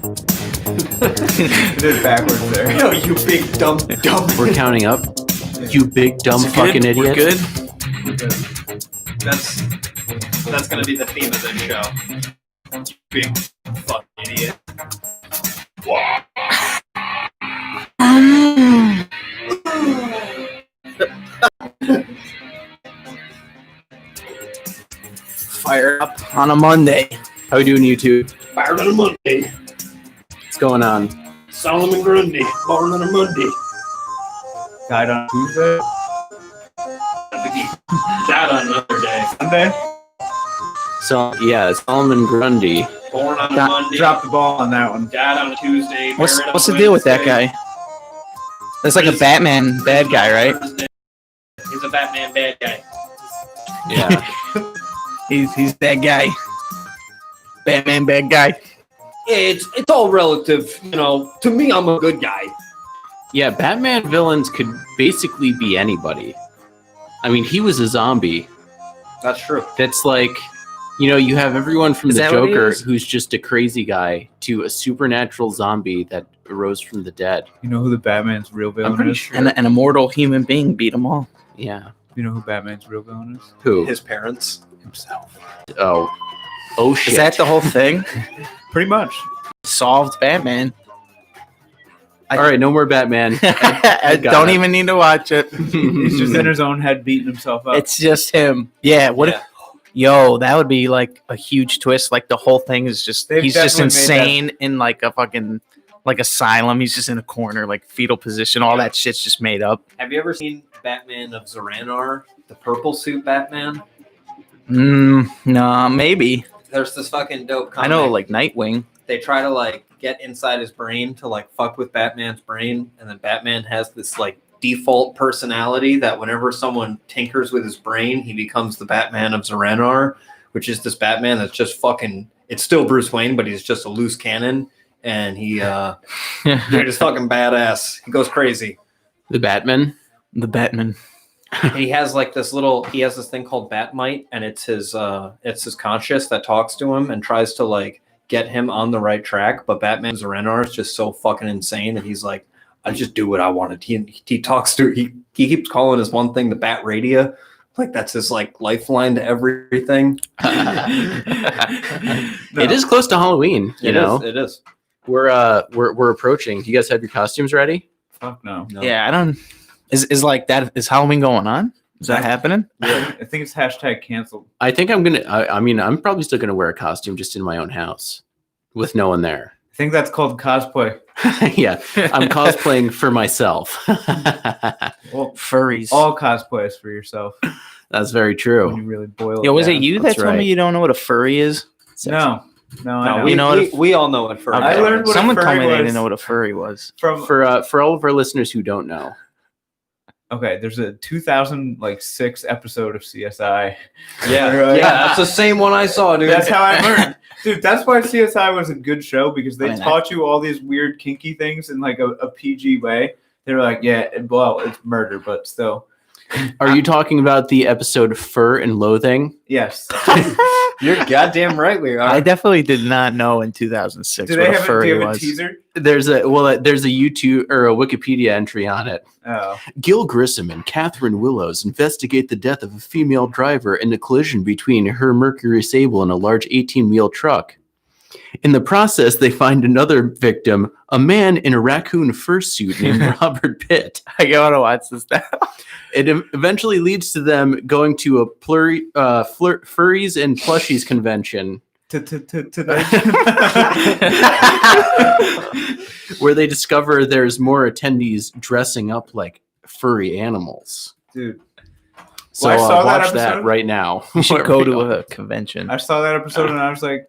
Did it backwards there. Yo, you big dumb. We're counting up. You big dumb fucking idiot. We're good. That's gonna be the theme of this show. You big fucking idiot. Fire up on a Monday. How we doing, YouTube? Fired on a Monday. What's going on? Solomon Grundy. Born on a Monday. Died on Tuesday. Died on another day. Sunday. So yeah, Solomon Grundy. Born on a Monday. Dropped the ball on that one. Died on a Tuesday. What's buried on the a deal with that Wednesday. guy? That's like a Batman bad guy, right? He's a Batman bad guy. Yeah. He's that guy. Batman bad guy. It's all relative, you know. To me, I'm a good guy. Yeah, Batman villains could basically be anybody. I mean, he was a zombie. That's true. That's like, you know, you have everyone from Is the that what he Joker is? who's just a crazy guy to a supernatural zombie that arose from the dead. You know who the Batman's real villain pretty is? sure. And an immortal human being beat them all. Yeah. You know who Batman's real villain is? Who? His parents. Himself. Oh shit. Is that the whole thing? Pretty much. Solved Batman. All right, no more Batman. I got don't it. even need to watch it. He's just in his own head beating himself up. It's just him. Yeah. What? Yeah. Yo, that would be like a huge twist. Like the whole thing is just They've he's just definitely made insane in like a fucking like asylum. He's just in a corner, like fetal position. All that shit's just made up. Have you ever seen Batman of Xaranar, the purple suit Batman? No, maybe. There's this fucking dope comic. I know, like Nightwing. They try to like get inside his brain to like fuck with Batman's brain, and then Batman has this like default personality that whenever someone tinkers with his brain, he becomes the Batman of Xaranar, which is this Batman that's just fucking. It's still Bruce Wayne, but he's just a loose cannon, and he's just fucking badass. He goes crazy. The Batman? The Batman. And he has like this little. He has this thing called Batmite, and it's his conscious that talks to him and tries to like get him on the right track. But Batman Xaranar is just so fucking insane that he's like, I just do what I wanted. He talks to he keeps calling his one thing the Bat Radio. Like that's his like lifeline to everything. It is close to Halloween, you know. It is. We're approaching. Do you guys have your costumes ready? Fuck no. Yeah, I don't. Is like that? Is Halloween going on? Is that happening? Yeah, I think it's hashtag canceled. I think I'm gonna. I mean, I'm probably still gonna wear a costume just in my own house, with no one there. I think that's called cosplay. Yeah, I'm cosplaying for myself. Well, Furries. all cosplay is for yourself That's very when true. you really boil it Yo, was down. it you That's that told me right. you don't know what a furry is? No, I know. We, You know what we all know it for. I learned what a Someone told furry me they was. didn't know what a furry was. From For all of our listeners who don't know, okay, there's a 2006 episode of CSI. Yeah, Right. yeah, that's the same one I saw, dude. That's how I learned. Dude, that's why CSI was a good show because they I mean, taught you all these weird kinky things in like a PG way. They were like, yeah, well, it's murder, but still. are you talking about the episode "Fur and Loathing"? Yes. You're goddamn right. We are. I definitely did not know in 2006 Do what they a have, do furry you have a was. teaser? There's a YouTube or a Wikipedia entry on it. Oh. Gil Grissom and Catherine Willows investigate the death of a female driver in a collision between her Mercury Sable and a large 18-wheel truck. In the process, they find another victim, a man in a raccoon fursuit named Robert Pitt. I gotta watch this now. It eventually leads to them going to a furries and plushies convention Tonight. where they discover there's more attendees dressing up like furry animals. Dude, So Well, I saw that watch that episode. right now. You should go to a convention. I saw that episode and I was like,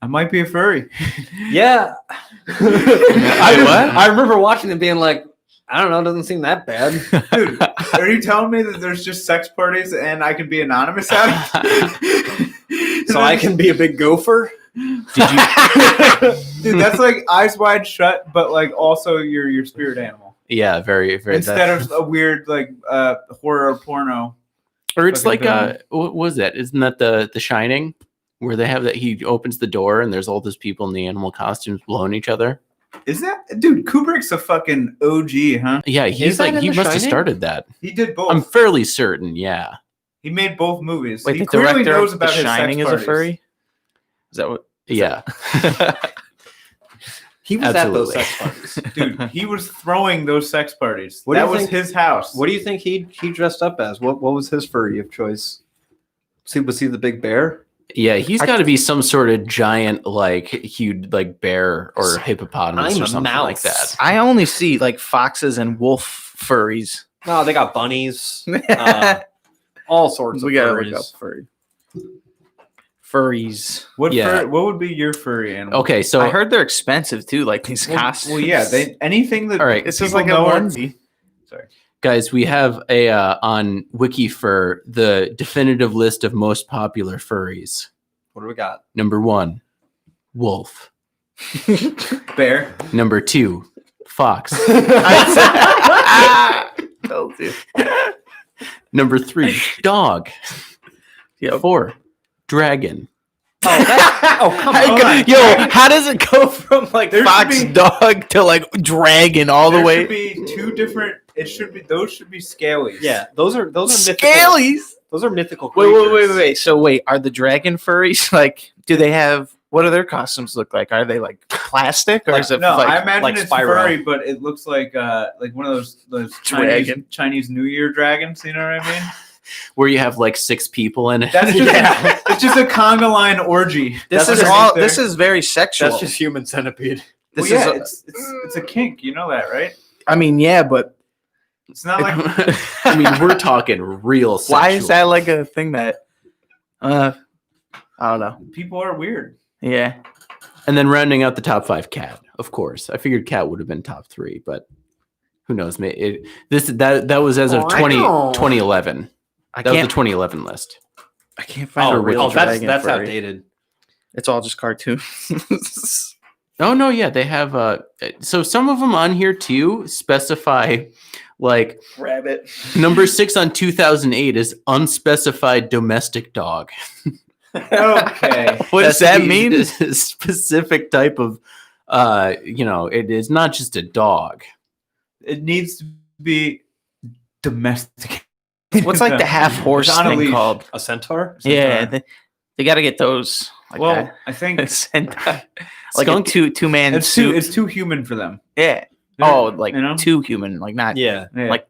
I might be a furry. Yeah. I remember watching it being like, I don't know, it doesn't seem that bad. Dude, are you telling me that there's just sex parties and I can be anonymous at it? So I can be a big gopher? Did you? Dude, that's like Eyes Wide Shut, but like also your spirit animal. Yeah, very, very. Instead of a weird like horror porno. or it's fucking like villain. what was that? Isn't that the Shining? where they have that he opens the door and there's all those people in the animal costumes blowing each other. Is that dude? Kubrick's a fucking OG, huh? Yeah, he's that like in he The must have Shining? started that. He did both. I'm fairly certain. Yeah. He made both movies. Wait, he the clearly director knows of about The his Shining sex is a parties. furry? Is that what? Yeah. He was Absolutely. at those sex parties. Dude, he was throwing those sex parties. What do That you was think- his house. What do you think he dressed up as? What was his furry of choice? Was he the big bear? Yeah, he's got to be some sort of giant, like huge, like bear or hippopotamus I'm or a something like mouse. that. I only see like foxes and wolf furries. No, they got bunnies, all sorts of we gotta furries. look up furry. Furries. What Yeah. what would be your furry animal? Okay, so I heard they're expensive too, like these Well, costumes. well, yeah, they anything that All right. It's just people like a know are- onesie. Sorry. guys, we have a on WikiFur the definitive list of most popular furries. What do we got? Number 1, wolf. Bear. Number 2, fox. Told you. Number 3, dog. Yep. 4, dragon. Oh, come Hold on. Yo, how does it go from like There should fox be- dog to like dragon all the There way? should be two different. It should be those should be scalies. Yeah, those are mythical. Scalies. Those are mythical Wait, creatures. wait. So wait, are the dragon furries like? Do they have? What do their costumes look like? Are they like plastic or Like- is it No, like? I imagine like it's Spyro. furry, but it looks like one of those Dragon. Chinese New Year dragons. You know what I mean? Where you have like 6 people in it. That's just Yeah. it's just a conga line orgy. this That's is what all. there. This is very sexual. That's just human centipede. This Well, yeah, is. it's a kink. You know that, right? I mean, yeah, but It's not like I mean, we're talking real sexual. why is that like a thing that? I don't know. people are weird. Yeah. And then rounding out the top 5, cat. Of course, I figured cat would have been top 3, but who knows? That was as of Oh, I know. 2011. I That was the can't. 2011 list. I can't find a Oh, real oh, dragon that's furry. outdated. It's all just cartoons. Oh no, yeah, they have. So some of them on here too specify, like Rabbit. number 6 on 2008 is unspecified domestic dog. Okay. What does that mean? It's a specific type of, it is not just a dog. It needs to be domestic. What's like the half horse It's on a thing leash. called? A centaur? Yeah, they got to get those. Like Well, that. I think like Skunk- a two man it's suit. too human for them. Yeah. Oh, like You know? two human, like not Yeah. Yeah. like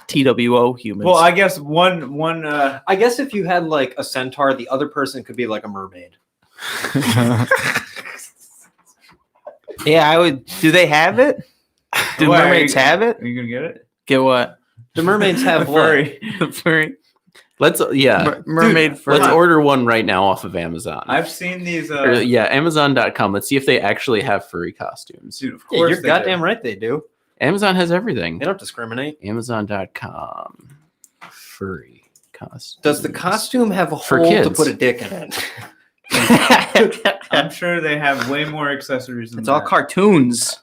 TWO humans. Well, I guess one I guess if you had like a centaur, the other person could be like a mermaid. yeah, I would. Do they have it? Do Why, are mermaids you- have it? Are you gonna get it? Get what? The mermaids have The what? furry. The furry Let's mermaid Dude, furry. let's on. order one right now off of Amazon. I've seen these. Amazon.com. Let's see if they actually have furry costumes. Dude, of Yeah, course you're they goddamn do. right they do. Amazon has everything. They don't discriminate. Amazon.com. Furry costumes. Does the costume have a For hole to kids. put a dick in it? I'm sure they have way more accessories than It's all that. cartoons.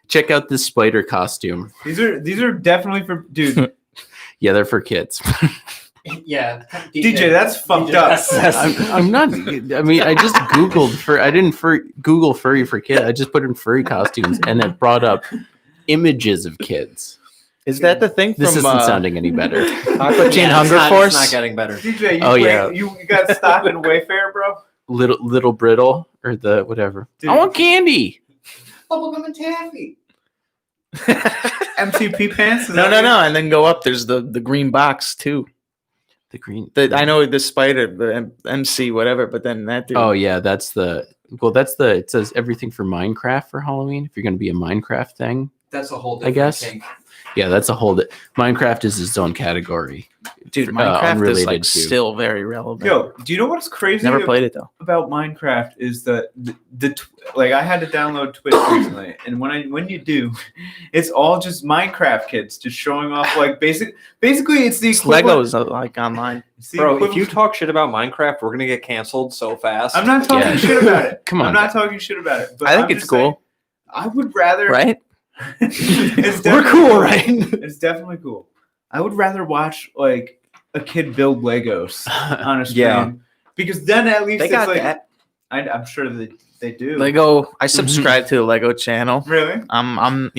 Check out this spider costume. These are definitely for dude. Yeah, they're for kids. Yeah. DJ, that's fucked up. I'm not. I mean, I just Googled I didn't Google furry for kids. I just put in furry costumes, and it brought up images of kids. Is that the thing This from isn't sounding any better. Teen Hunger Force? It's not getting better. DJ, you got stock in Wayfair, bro? Little brittle or the whatever. Dude. I want candy. Bubblegum and taffy. MCP pants? Is No, that no, what no. And then go up. There's the green box too. The green. I know the spider, the MC, whatever. But then that dude. Oh yeah, that's the. It says everything for Minecraft for Halloween. If you're going to be a Minecraft thing, That's a whole I different guess. kink. yeah, that's a whole. Minecraft is its own category. dude, Minecraft is unrelated like to- still very relevant. Yo, do you know what's crazy Never played it though. about Minecraft is like I had to download Twitch recently, and when you do, it's all just Minecraft kids just showing off like basically it's the equivalent. Legos like online. it's the Bro, if equivalent- you talk shit about Minecraft, we're gonna get canceled so fast. I'm not talking Yeah. shit about it. Come on. I'm not talking shit about it. But I think I'm it's just saying, cool, I would rather. right? It's We're definitely cool, right? It's definitely cool. I would rather watch like a kid build Legos on a stream Yeah. because then at least They it's got like that. I'm sure they do. Lego. I subscribe to the Lego channel. Really? I'm a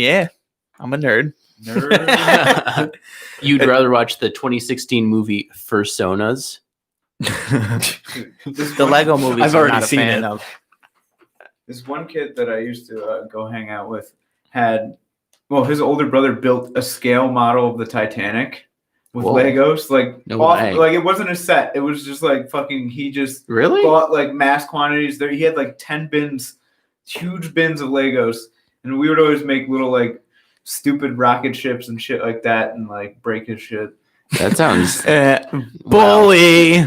nerd. Nerd. You'd rather watch the 2016 movie Fursonas? Dude, The Lego movies I've I'm already not a seen fan it. of. This one kid that I used to go hang out with had, well, his older brother built a scale model of the Titanic with Whoa. Legos. Like, No off, way. like it wasn't a set. It was just like fucking. He just Really? bought like mass quantities. There, he had like 10 bins, huge bins of Legos, and we would always make little like stupid rocket ships and shit like that, and like break his shit. That sounds. Bully. I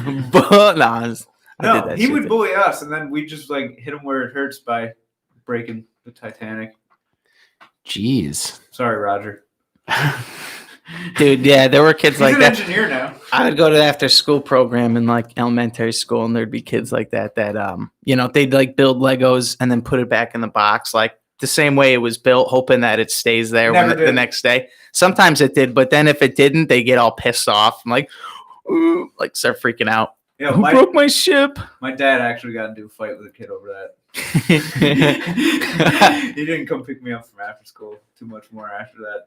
did No, that he shit would too. bully us, and then we just like hit him where it hurts by breaking the Titanic. Jeez. Sorry, Roger. Dude, yeah, there were kids He's like an that. engineer now. I would go to the after school program in like elementary school, and there'd be kids like that they'd like build Legos and then put it back in the box like the same way it was built, hoping that it stays there Never when the did. next day. Sometimes it did, but then if it didn't, they get all pissed off and like, ooh, like start freaking out. Yeah, Who broke my ship? my dad actually got into a fight with a kid over that. He didn't come pick me up from after school too much more after that.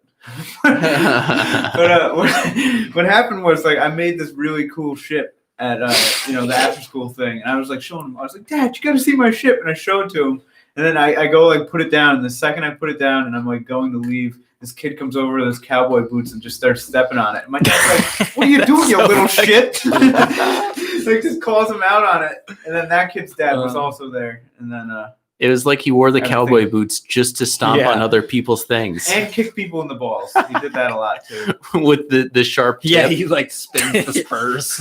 But what happened was like I made this really cool ship at the after school thing, and I was like showing him. I was like, Dad, you got to see my ship, and I showed it to him. And then I go like put it down, and the second I put it down, and I'm like going to leave, this kid comes over with his cowboy boots and just starts stepping on it. And my dad's like, "What are you That's doing, you so little fucking- shit?" Like just calls him out on it. And then that kid's dad was also there, and then It was like he wore the Everything. cowboy boots just to stomp Yeah. on other people's things and kick people in the balls. He did that a lot too. with the sharp Yeah, tip. he like spins the spurs.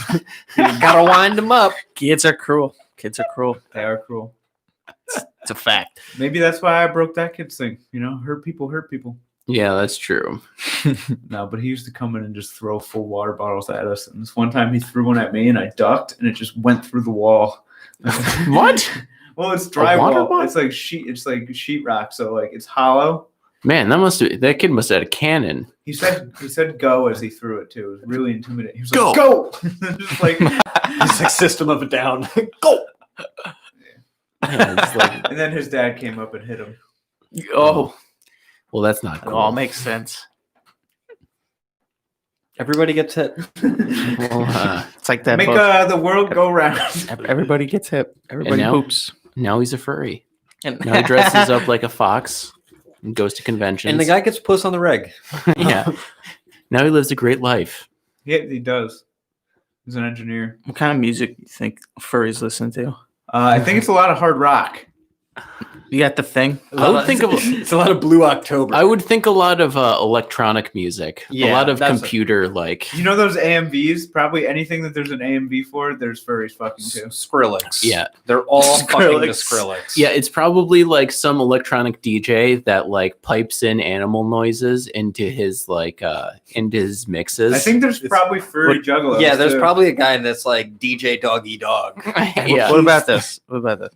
Gotta wind him up. Kids are cruel. Kids are cruel. They are cruel. It's a fact. Maybe that's why I broke that kid's thing. Hurt people. Yeah, that's true. No, but he used to come in and just throw full water bottles at us. And this one time he threw one at me, and I ducked, and it just went through the wall. What? Well, it's water drywall. bottle? It's like sheetrock, so like it's hollow. Man, that kid must have had a cannon. He said go as he threw it too. It was really intimidating. He was Go. like, go. Just like, It's like System of a Down. Go. Yeah, it's like, and then his dad came up and hit him. Oh, well, that's not it cool. all makes sense. Everybody gets hit. Well, It's like that. Make book. the world go round. Everybody gets hit. Everybody now- poops. now he's a furry. And Now he dresses up like a fox and goes to conventions. And the guy gets puss on the reg. yeah. Now he lives a great life. Yeah, he does. He's an engineer. What kind of music do you think furries listen to? I think it's a lot of hard rock. You got the thing. I would think of It's a lot of Blue October. I would think a lot of electronic music, a Yeah, lot of that's computer like. You know those AMVs? Probably anything that there's an AMV for, there's furries fucking too. Skrillex. Yeah. They're all fucking the Skrillex. Skrillex. Yeah, it's probably like some electronic DJ that like pipes in animal noises into his mixes. I think there's probably furry juggalos. Yeah, there's too. probably a guy that's like DJ Doggy Dog. yeah. What about this? What about this?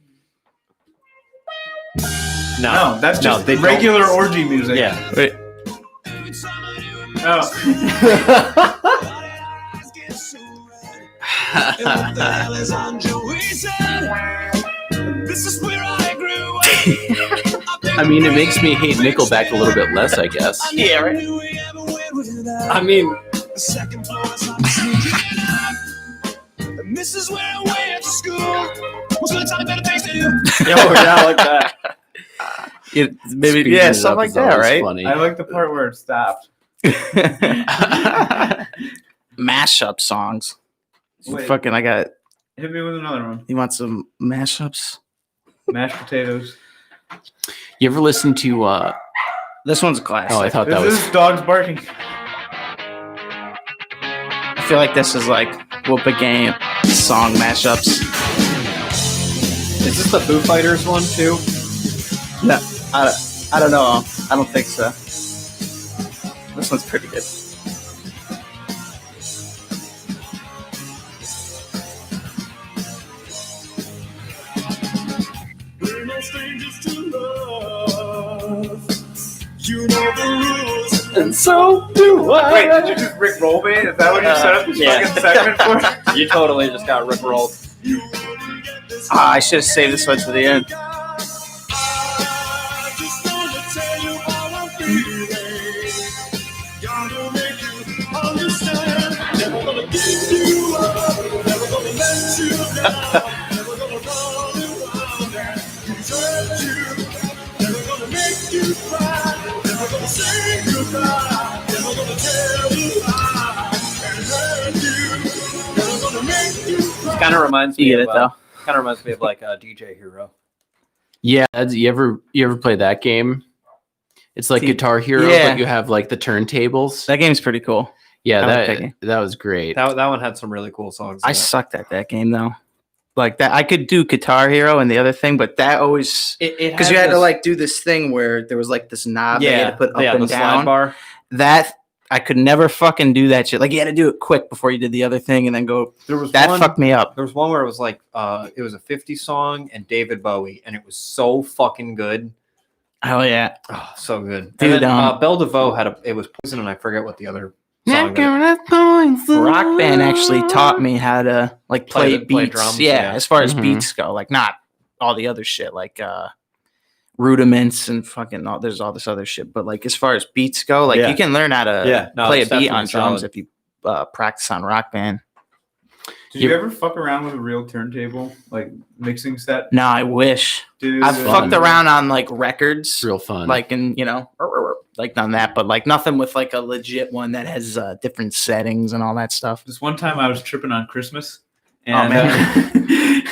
No, that's No, just they don't. regular orgy music. Yeah. Wait. Oh. I mean, it makes me hate Nickelback a little bit less, I guess. Yeah, right. I mean, This is where I went to school. Who's gonna tell me better things to do? yeah, like that. Maybe Speeding yeah, it something up like is that, always right? Funny. I like the part where it stopped. Mashup songs. Wait. Fucking, I got. Hit me with another one. You want some mashups? Mashed potatoes. You ever listen to? This one's a classic. Oh, I thought that This was. is dogs barking. I feel like this is like what began song mashups. Is this the Foo Fighters one too? No, I don't know. I don't think so. This one's pretty good. We're no strangers to love. You know the rules. And so do Wait, did you just Rick roll me? Is that what you set up this Yeah. fucking segment for? You totally just got rickrolled. You I should have saved this one to the end. Kind of reminds You me get of it though. kind of reminds me of like DJ Hero. Yeah, you ever play that game? It's like See, Guitar Hero, yeah. but you have like the turntables. That game's pretty cool. Yeah, I like that that game. that was great. That one had some really cool songs. I in it. sucked at that game though. Like that, I could do Guitar Hero and the other thing, but that always because you had to like do this thing where there was like this knob that you had to put up the and slide down. bar. That I could never fucking do that shit. Like you had to do it quick before you did the other thing and then go. There was That one, fucked me up. There was one where it was like it was a 50 song and David Bowie, and it was so fucking good. Oh yeah, Oh, so good. Dude, And then, um, Belle DeVoe had it was Poison, and I forget what the other song. Rock Band actually taught me how to like play Play beats. drums, yeah, yeah. as far as Mhm. beats go, like not all the other shit, like rudiments and fucking all. There's all this other shit, but like as far as beats go, like Yeah. you can learn how to Yeah, no, play a it's beat on definitely drums solid. if you practice on Rock Band. Did you ever fuck around with a real turntable, like mixing set? No, I wish Dude, I've fun. fucked around on like It's records, real fun. like in like done that, but like nothing with like a legit one that has different settings and all that stuff. This one time I was tripping on Christmas, Oh, and, man.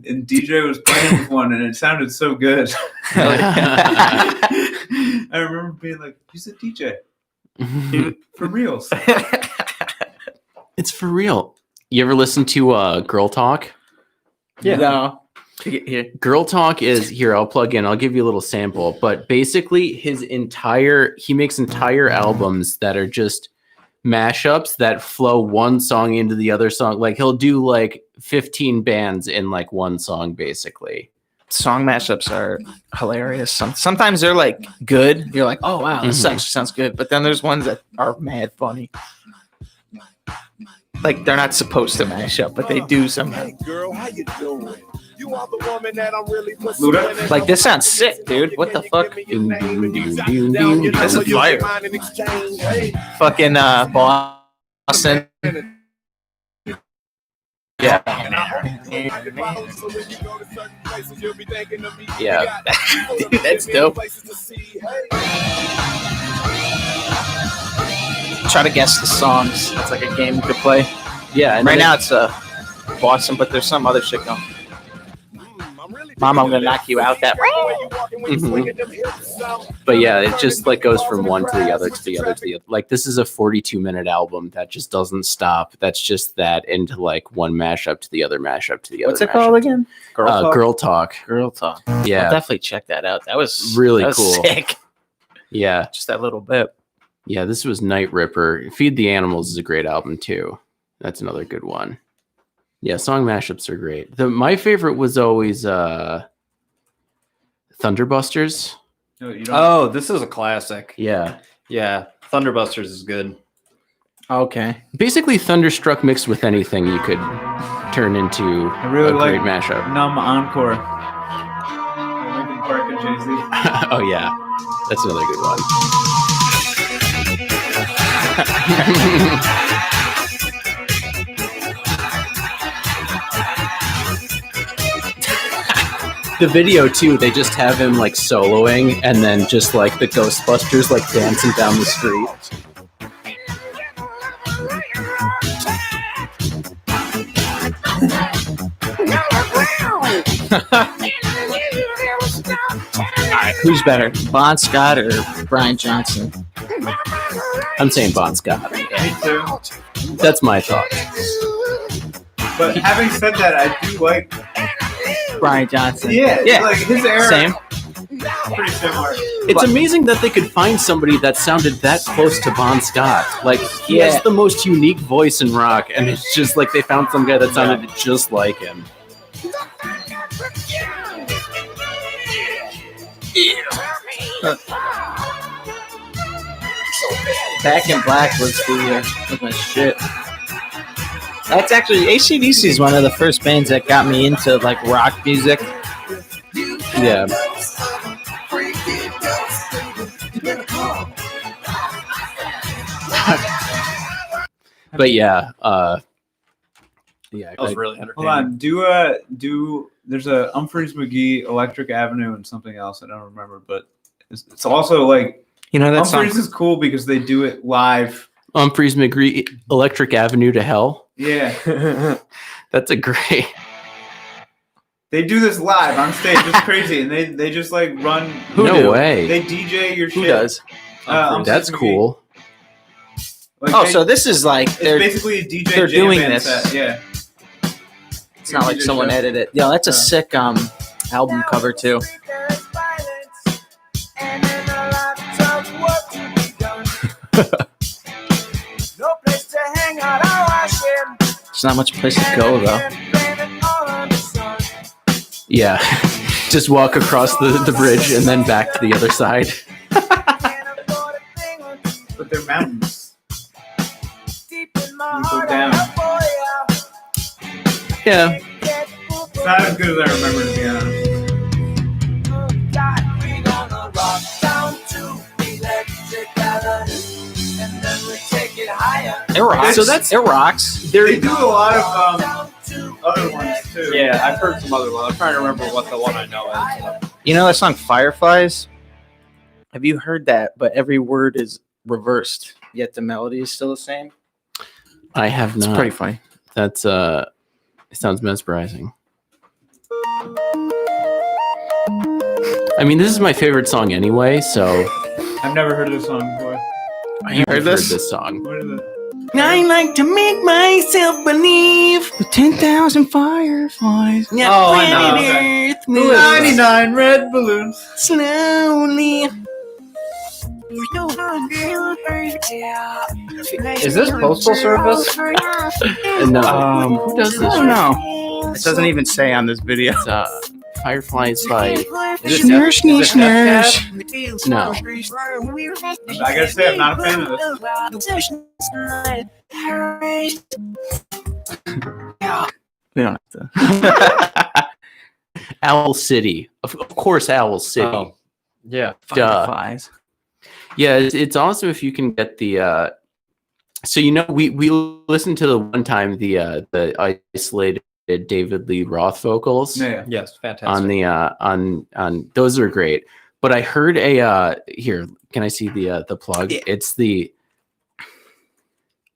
and DJ was playing with one, and it sounded so good. I remember being like, "He's a DJ for reals." It's for real. You ever listen to Girl Talk? Yeah. No. Here. Girl Talk is here. I'll plug in. I'll give you a little sample. But basically, he makes entire albums that are just mashups that flow one song into the other song. Like he'll do like 15 bands in like one song, basically. Song mashups are hilarious. Sometimes they're like good. You're like, oh wow, this Mhm. actually sounds good. But then there's ones that are mad funny. Like they're not supposed to mash up, but they do somehow. Hey girl, how you doing? You are the woman that I'm really Luda? Like this sounds sick, dude. What the fuck? This is fire. Fucking Boston. Yeah. Yeah. Dude, that's dope. Try to guess the songs. It's like a game you could play. Yeah. And Right then now it's Boston, but there's some other shit going. Mom, I'm gonna knock you out. That. But yeah, it just like goes from one to the other to the other to the other. Like this is a 42-minute album that just doesn't stop. That's just that into like one mashup to the other mashup to the other. What's it called again? Girl Talk. Girl Talk. Yeah, I'll definitely check that out. That was Really that was cool. Sick. yeah, Just that little bit. yeah. This was Night Ripper. Feed the Animals is a great album too. That's another good one. Yeah, song mashups are great. My favorite was always Thunderbusters. No, you don't. Oh, this is a classic. Yeah, Yeah, Thunderbusters is good. Okay. basically Thunderstruck mixed with anything you could turn into I really a great like mashup. Numb Encore. Linkin Park and Jay-Z. Oh yeah, that's another good one. The video too, they just have him like soloing and then just like the Ghostbusters like dancing down the street. Who's better, Bon Scott or Brian Johnson? I'm saying Bon Scott. Me too. That's my thought. But having said that, I do like. Brian Johnson. Yeah, like his era. Same. Pretty similar. It's amazing that they could find somebody that sounded that close to Bon Scott. Like he Yeah. has the most unique voice in rock, and it's just like they found some guy that sounded just like him. Back in Black was the was my shit. That's actually AC/DC is one of the first bands that got me into like rock music. Yeah. But yeah, yeah. That was I- really Hold entertaining. on. Do there's a Humphreys McGee, Electric Avenue, and something else I don't remember, but it's also like You know that song? Humphreys is cool because they do it live. Humphreys McGee, Electric Avenue to Hell. Yeah, That's a great. they do this live on stage. It's crazy, and they just like run. No way. They DJ your Who shit. does? Humphreys That's McGee. cool. Like, Oh, they- so this is like it's they're basically a DJ. they're jam doing band this. set. Yeah. it's not like DJ someone show. edited it. Yo, that's a sick album cover too. There's not much place to go though. Yeah. Just walk across the bridge and then back to the other side. But they're mountains. You go down. Yeah. It's not as good as I remember, to be honest. It rocks. So it rocks. They do a lot of other ones too. Yeah, I've heard some other ones. I'm trying to remember what the one I know is. You know that song Fireflies? Have you heard that? But every word is reversed, yet the melody is still the same. I have It's not. pretty funny. That's it sounds mesmerizing. I mean, this is my favorite song anyway, so I've never heard this song before. You heard I've this? song. What is it? I like to make myself believe with 10,000 fireflies. Oh, I know. Okay. Earth moves 99 red balloons. slowly. Is this Postal Service? No, who does this? I don't know. It doesn't even say on this video. It's, Fireflies by Is it Snursh, Death- is it Death snursh. Cab? no. I gotta say, I'm not a fan of this. We don't have to. Owl City, of course, Owl City. Oh, yeah. Fireflies. Yeah, it's awesome if you can get the. So we listened to the one time the isolated David Lee Roth vocals Yeah. Yes, fantastic. on the on those are great. But I heard a here. Can I see the plug? Yeah. It's the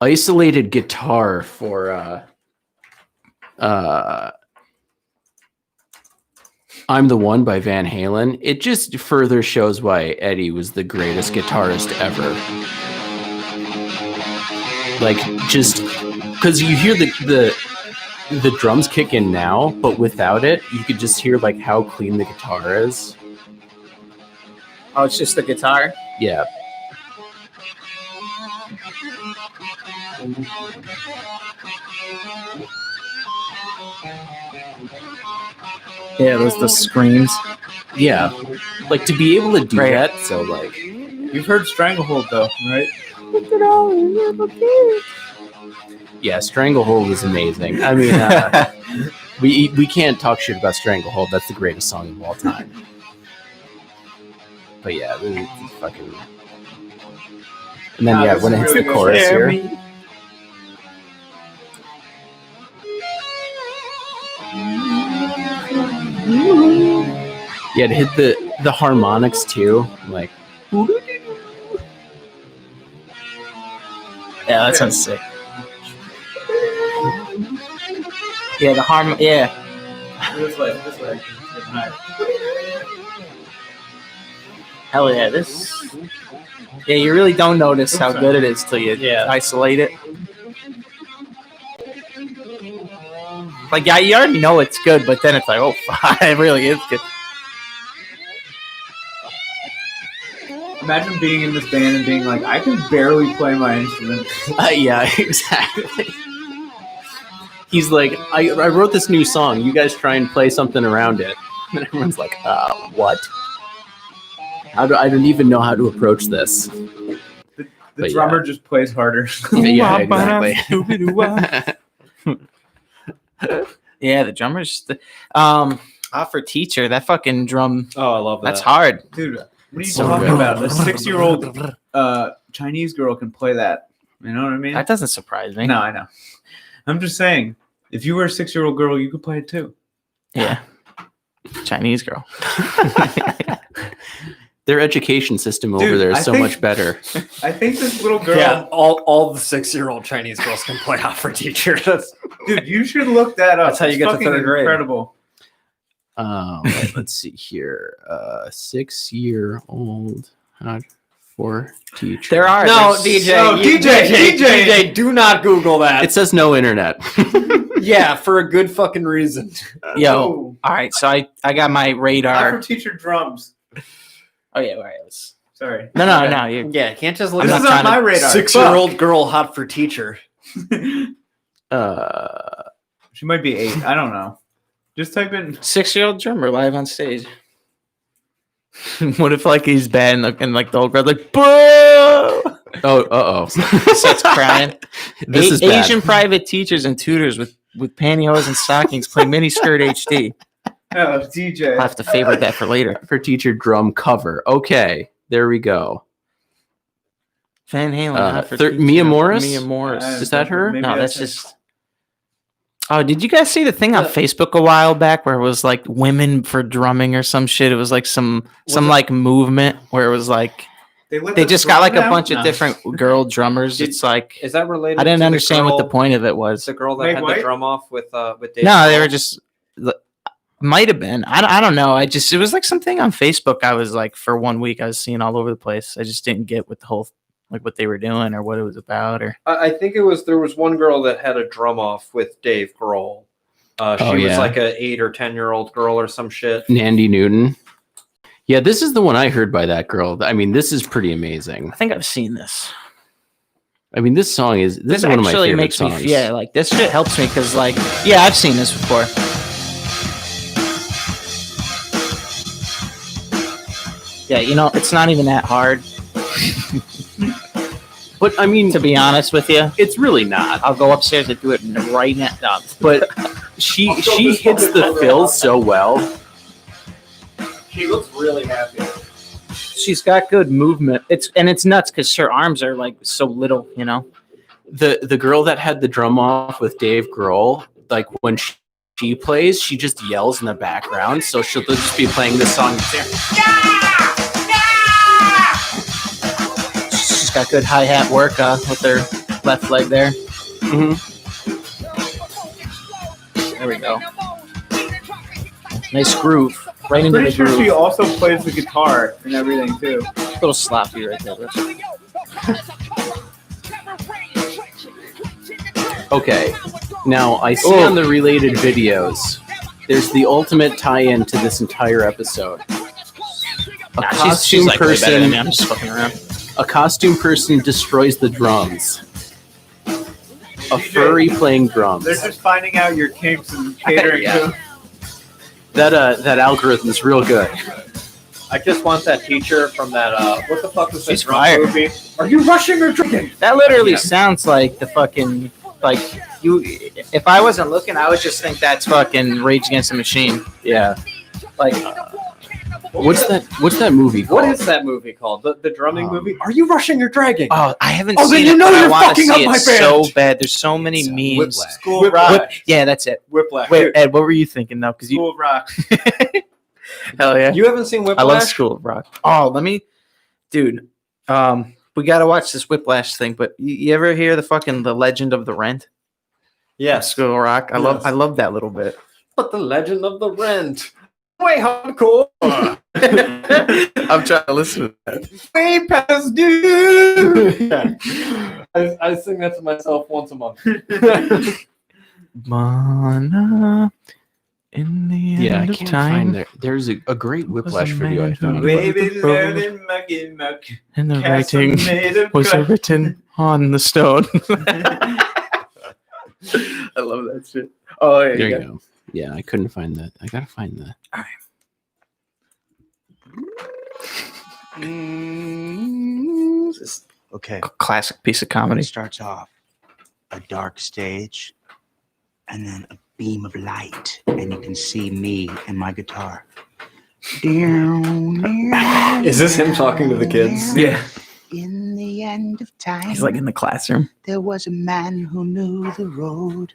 isolated guitar for I'm the One by Van Halen. It just further shows why Eddie was the greatest guitarist ever. Like, just because you hear the drums kick in now, but without it, you could just hear like how clean the guitar is. Oh, it's just the guitar? Yeah. Yeah, the screams. Yeah. Like to be able to do Right. that, so like You've heard Stranglehold though, right? yeah, Stranglehold is amazing. I mean, we can't talk shit about Stranglehold. That's the greatest song of all time. But yeah, it's fucking. And then Nah, yeah, this when it is hits really the good. chorus Scare here, me. yeah, to hit the harmonics too, like Yeah, that sounds sick. Yeah, the harm. Yeah. This way, this way. Alright. Hell yeah, this. Yeah, you really don't notice how good it is till you Yeah. isolate it. Like, yeah, you already know it's good, but then it's like, oh, fuck, it really is good. Imagine being in this band and being like, I can barely play my instrument. yeah, exactly. He's like, I wrote this new song. You guys try and play something around it, and everyone's like, what? I don't even know how to approach this. The But drummer just plays harder. Yeah, exactly. Yeah, the drummers. For teacher, that fucking drum. Oh, I love that. That's hard. Dude, what are you So talking good. about? A 6-year-old Chinese girl can play that. You know what I mean? That doesn't surprise me. No, I know. I'm just saying, if you were a 6-year-old girl, you could play it too. Yeah. Chinese girl. Their education system over Dude, there I is so think- much better. I think this little girl. Yeah, all the 6-year-old Chinese girls can play opera teacher. That's Dude, you should look that up. That's how you It's get to fucking third grade. Incredible. Let's see here. 6-year-old for teacher. There are. no, there's- DJ. Oh, DJ. Do not Google that. It says no internet. yeah, for a good fucking reason. Yo. All right. So I got my Not radar. for teacher drums. Oh, yeah. All right. Sorry. No. You're, Yeah, you can't just look This at is on my radar. 6-year-old girl hot for teacher. She might be 8. I don't know. Just type in. 6-year-old drummer live on stage. What if like he's bad and like the old crowd like boo Oh. starts crying. This is bad. Asian private teachers and tutors with pantyhose and stockings play miniskirt HD. Oh, DJ. I'll have to favorite that for later. For teacher drum cover. Okay, there we go. Van Halen. hot for Mia teacher. Morris? Mia Morris. Is that her? Maybe No, that's it. just. Oh, did you guys see the thing on Facebook a while back where it was like women for drumming or some shit? It was like some like movement where it was like let they the just got like a drum bunch down? of different girl drummers. It's like Is that related? I didn't to understand what the girl- point of it was. The girl that Meg had White? the drum off with Dave. No, they Grohl? were just might have been. I don't know. It was like something on Facebook. I was like for 1 week I was seeing all over the place. I just didn't get what the whole like what they were doing or what it was about or. I think there was one girl that had a drum off with Dave Grohl. She Oh, was yeah. like a 8 or 10-year-old girl or some shit. Nandy Newton. Yeah, this is the one I heard by that girl. I mean, this is pretty amazing. I think I've seen this. I mean, this song is this is one of my actually favorite makes songs. me yeah, like this shit helps me because like yeah, I've seen this before. Yeah, you know, it's not even that hard But I mean, to be honest with you. it's really not. I'll go upstairs and do it right now. No. But she hits the fills so well. She looks really happy. She's got good movement. It's nuts because her arms are like so little, you know. The girl that had the drum off with Dave Grohl, like when she plays, she just yells in the background. So she'll just be playing this song. She's got good hi-hat work with her left leg there. Mhm. There we go. Nice groove. Right into Pretty the sure groove. she also plays the guitar and everything too. A little sloppy right there. Okay. Now I see on the related videos, there's the ultimate tie-in to this entire episode. A Nah, costume she's like way better than person. me. I'm just fucking around. A costume person destroys the drums. A furry playing drums. They're just finding out your kinks and catering Yeah. to. That algorithm is real good. I just want that teacher from that what the fuck was that She's drum fired. movie? Are you rushing or drinking? That literally sounds like the fucking like you. If I wasn't looking, I would just think that's fucking Rage Against the Machine. Yeah. Like What's that movie called? What is that movie called? The drumming movie? Are you rushing or dragging? oh, I haven't Oh, then seen you it. know but I you're wanna fucking see up it my so band. bad. There's so many memes. Whiplash. School of Rock. Yeah, that's it. Whiplash. Wait, Ed, what were you thinking though? Because you, School of Rock. hell yeah, You haven't seen I Whiplash? love School of Rock. Oh, dude, we gotta watch this Whiplash thing. But you ever hear the Legend of the Rent? Yes. School of Rock. I love that little bit. But the Legend of the Rent. Way hardcore. I'm trying to listen to that. Way past due. I sing that to myself once a month. Mana in the end Yeah, I of can't time. find there. There's a great Whiplash video I found. Baby learning mucky muck. And the Castle writing made of was crack. written on the stone. I love that shit. Oh, There you go. Yeah, I couldn't find that. I gotta find that. Okay, Classic piece of comedy. it starts off a dark stage, and then a beam of light, and you can see me and my guitar. Is this him talking to the kids? Yeah. In the end of time, He's like in the classroom. there was a man who knew the road,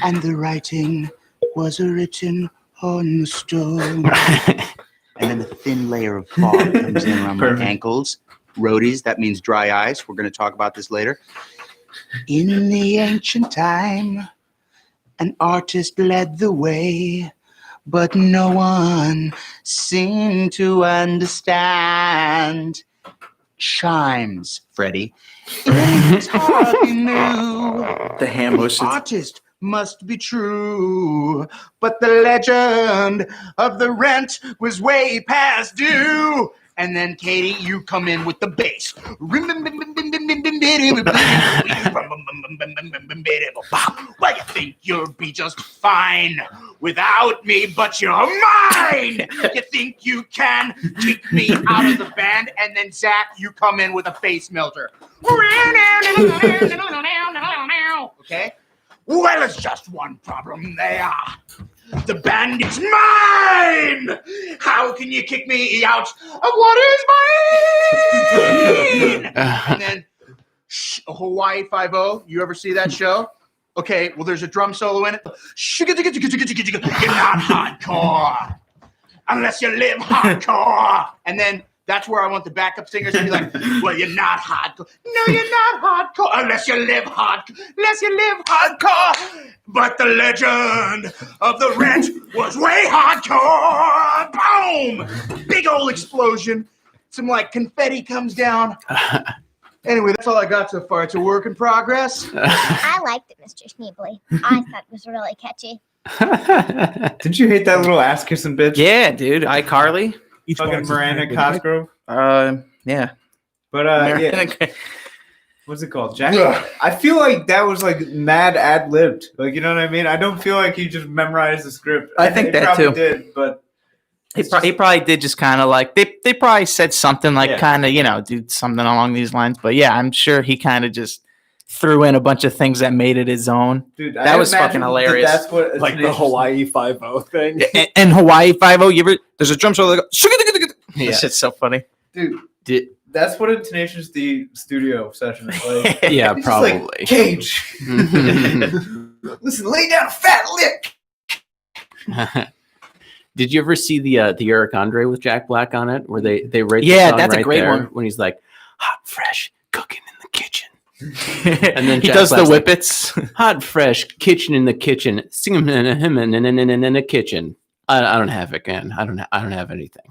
and the writing was written on the stone. And then a thin layer of fog comes in around my Perfect. ankles. Roadies, that means dry ice. We're going to talk about this later. In the ancient time, an artist led the way, but no one seemed to understand. Chimes, Freddie. In his heart he knew The hand motions. artist must be true, but the legend of the rent was way past due. And then, Katie, you come in with the bass. Well, you think you'll be just fine without me, but you're mine. You think you can kick me out of the band, and then, Zach, you come in with a face melter. Okay? Well, it's just one problem there. The band is mine! How can you kick me out of what is mine? And then Hawaii Five-0, you ever see that show? Okay, well, there's a drum solo in it. You're not hardcore unless you live hardcore. And then that's where I want the backup singers to be like, well, you're not hardcore. No, you're not hardcore unless you live hardcore. Unless you live hardcore. But the legend of the rent was way hardcore. Boom! Big old explosion. Some like confetti comes down. Anyway, that's all I got so far. It's a work in progress. I liked it, Mr. Schneebly. I thought it was really catchy. Didn't you hate that little ass kissing bitch? Yeah, dude. iCarly. Fucking Miranda Cosgrove. Yeah. But yeah, what's it called? Jack. Ugh. I feel like that was like mad ad libbed. Like, you know what I mean? I don't feel like he just memorized the script. I think he that probably too. did, but He probably did just kind of like they probably said something like Yeah. kind of do something along these lines. But yeah, I'm sure he kind of just threw in a bunch of things that made it his own. dude, That was imagine fucking that hilarious. That's what Like the Hawaii 5-0 thing. And Hawaii Five-0, there's a drum solo. That goes, Yeah. That shit's so funny. dude. That's what a Tenacious D studio session is like. Yeah, It's just like, probably. Cage. Listen, lay down a fat lick. Did you ever see the Eric Andre with Jack Black on it, where they write? The Yeah, song that's a right great there one. When he's like, "Hot, fresh, cooking in the kitchen." And then he Jack does the Black's like- whippets. Hot, fresh, kitchen in the kitchen. Sing him in the kitchen. I don't have it, again. I don't have anything.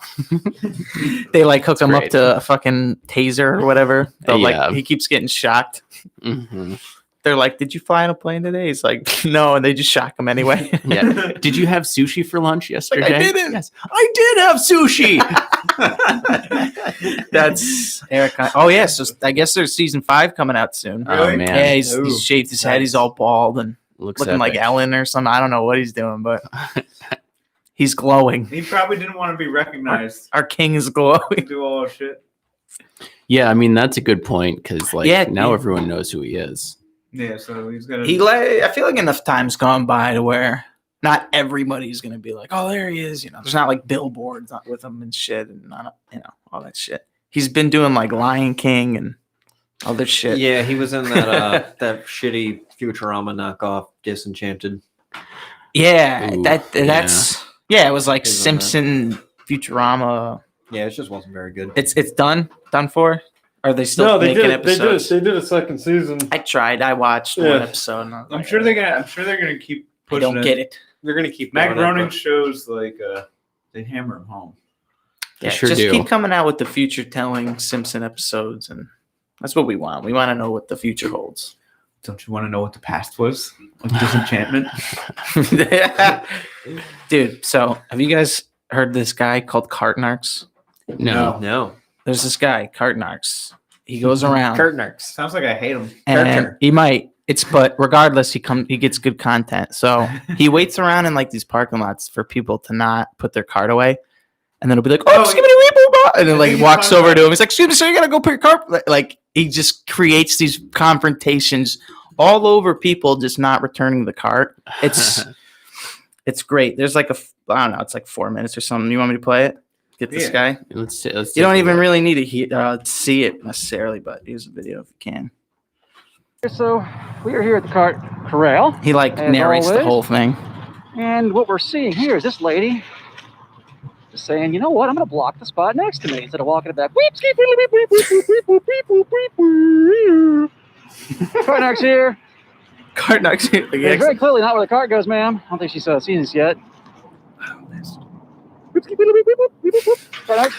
They like hook him up great. to a fucking taser or whatever. But Yeah. like he keeps getting shocked. Hmm. They're like, "Did you fly on a plane today?" He's like, "No," and they just shock him anyway. Yeah. Did you have sushi for lunch yesterday? didn't. Yes, I did have sushi. That's Eric. Oh yeah, so I guess there's season 5 coming out soon. Oh Really? man, Yeah, he's Ooh, shaved his head. nice. He's all bald and looks looking like epic. Ellen or something. I don't know what he's doing, but he's glowing. He probably didn't want to be recognized. Our king is glowing. Do all that shit. Yeah, I mean that's a good point because like Yeah, now yeah. everyone knows who he is. Yeah, so he's gonna. I feel like enough time's gone by to where not everybody's gonna be like, "Oh, there he is." There's not like billboards with him and shit, and all that shit. He's been doing like Lion King and other shit. Yeah, he was in that that shitty Futurama knockoff, Disenchanted. Yeah, Ooh, that's yeah. It was like He's on that. Simpson, Futurama. Yeah, it just wasn't very good. It's done for. Or are they still making episodes? They did a second season. I tried. I watched one Yeah. episode. And I was I'm like, sure they're gonna keep I pushing. don't get it. They're gonna keep Mac doing it, Groening but- shows like they hammer him home. They Yeah, sure just do. keep coming out with the future telling Simpson episodes, and that's what we want. We want to know what the future holds. Don't you want to know what the past was? Like Disenchantment. Dude, so have you guys heard this guy called Cartnarks? No. No. There's this guy, Cartnarks. He goes around Kurtnarks. Sounds like I hate him. and Carter. he might. But regardless, he gets good content. So he waits around in like these parking lots for people to not put their cart away. And then he'll be like, "Oh, Oh, skibbity weep, boop, bop," and then I like think walks he's over talking to him. He's like, "Excuse me, sir, you gotta go put your cart." Like he just creates these confrontations all over people just not returning the cart. It's great. There's like I don't know, it's like 4 minutes or something. You want me to play it? Get this guy? Let's You don't take a even look. really need to see it necessarily, but here's a video if you can. So we are here at the cart corral, He like As narrates the always. whole thing. and what we're seeing here is this lady just saying, you know what, I'm going to block the spot next to me instead of walking it back. Weep, skip, weep, weep, weep, weep, weep, weep, weep, weep, weep, weep. Cart narc's here. Cart knocks you. It's very clearly not where the cart goes, ma'am. I don't think she's seen this yet. Weep, skip, weep, weep, weep, weep, weep, weep. Cart narc.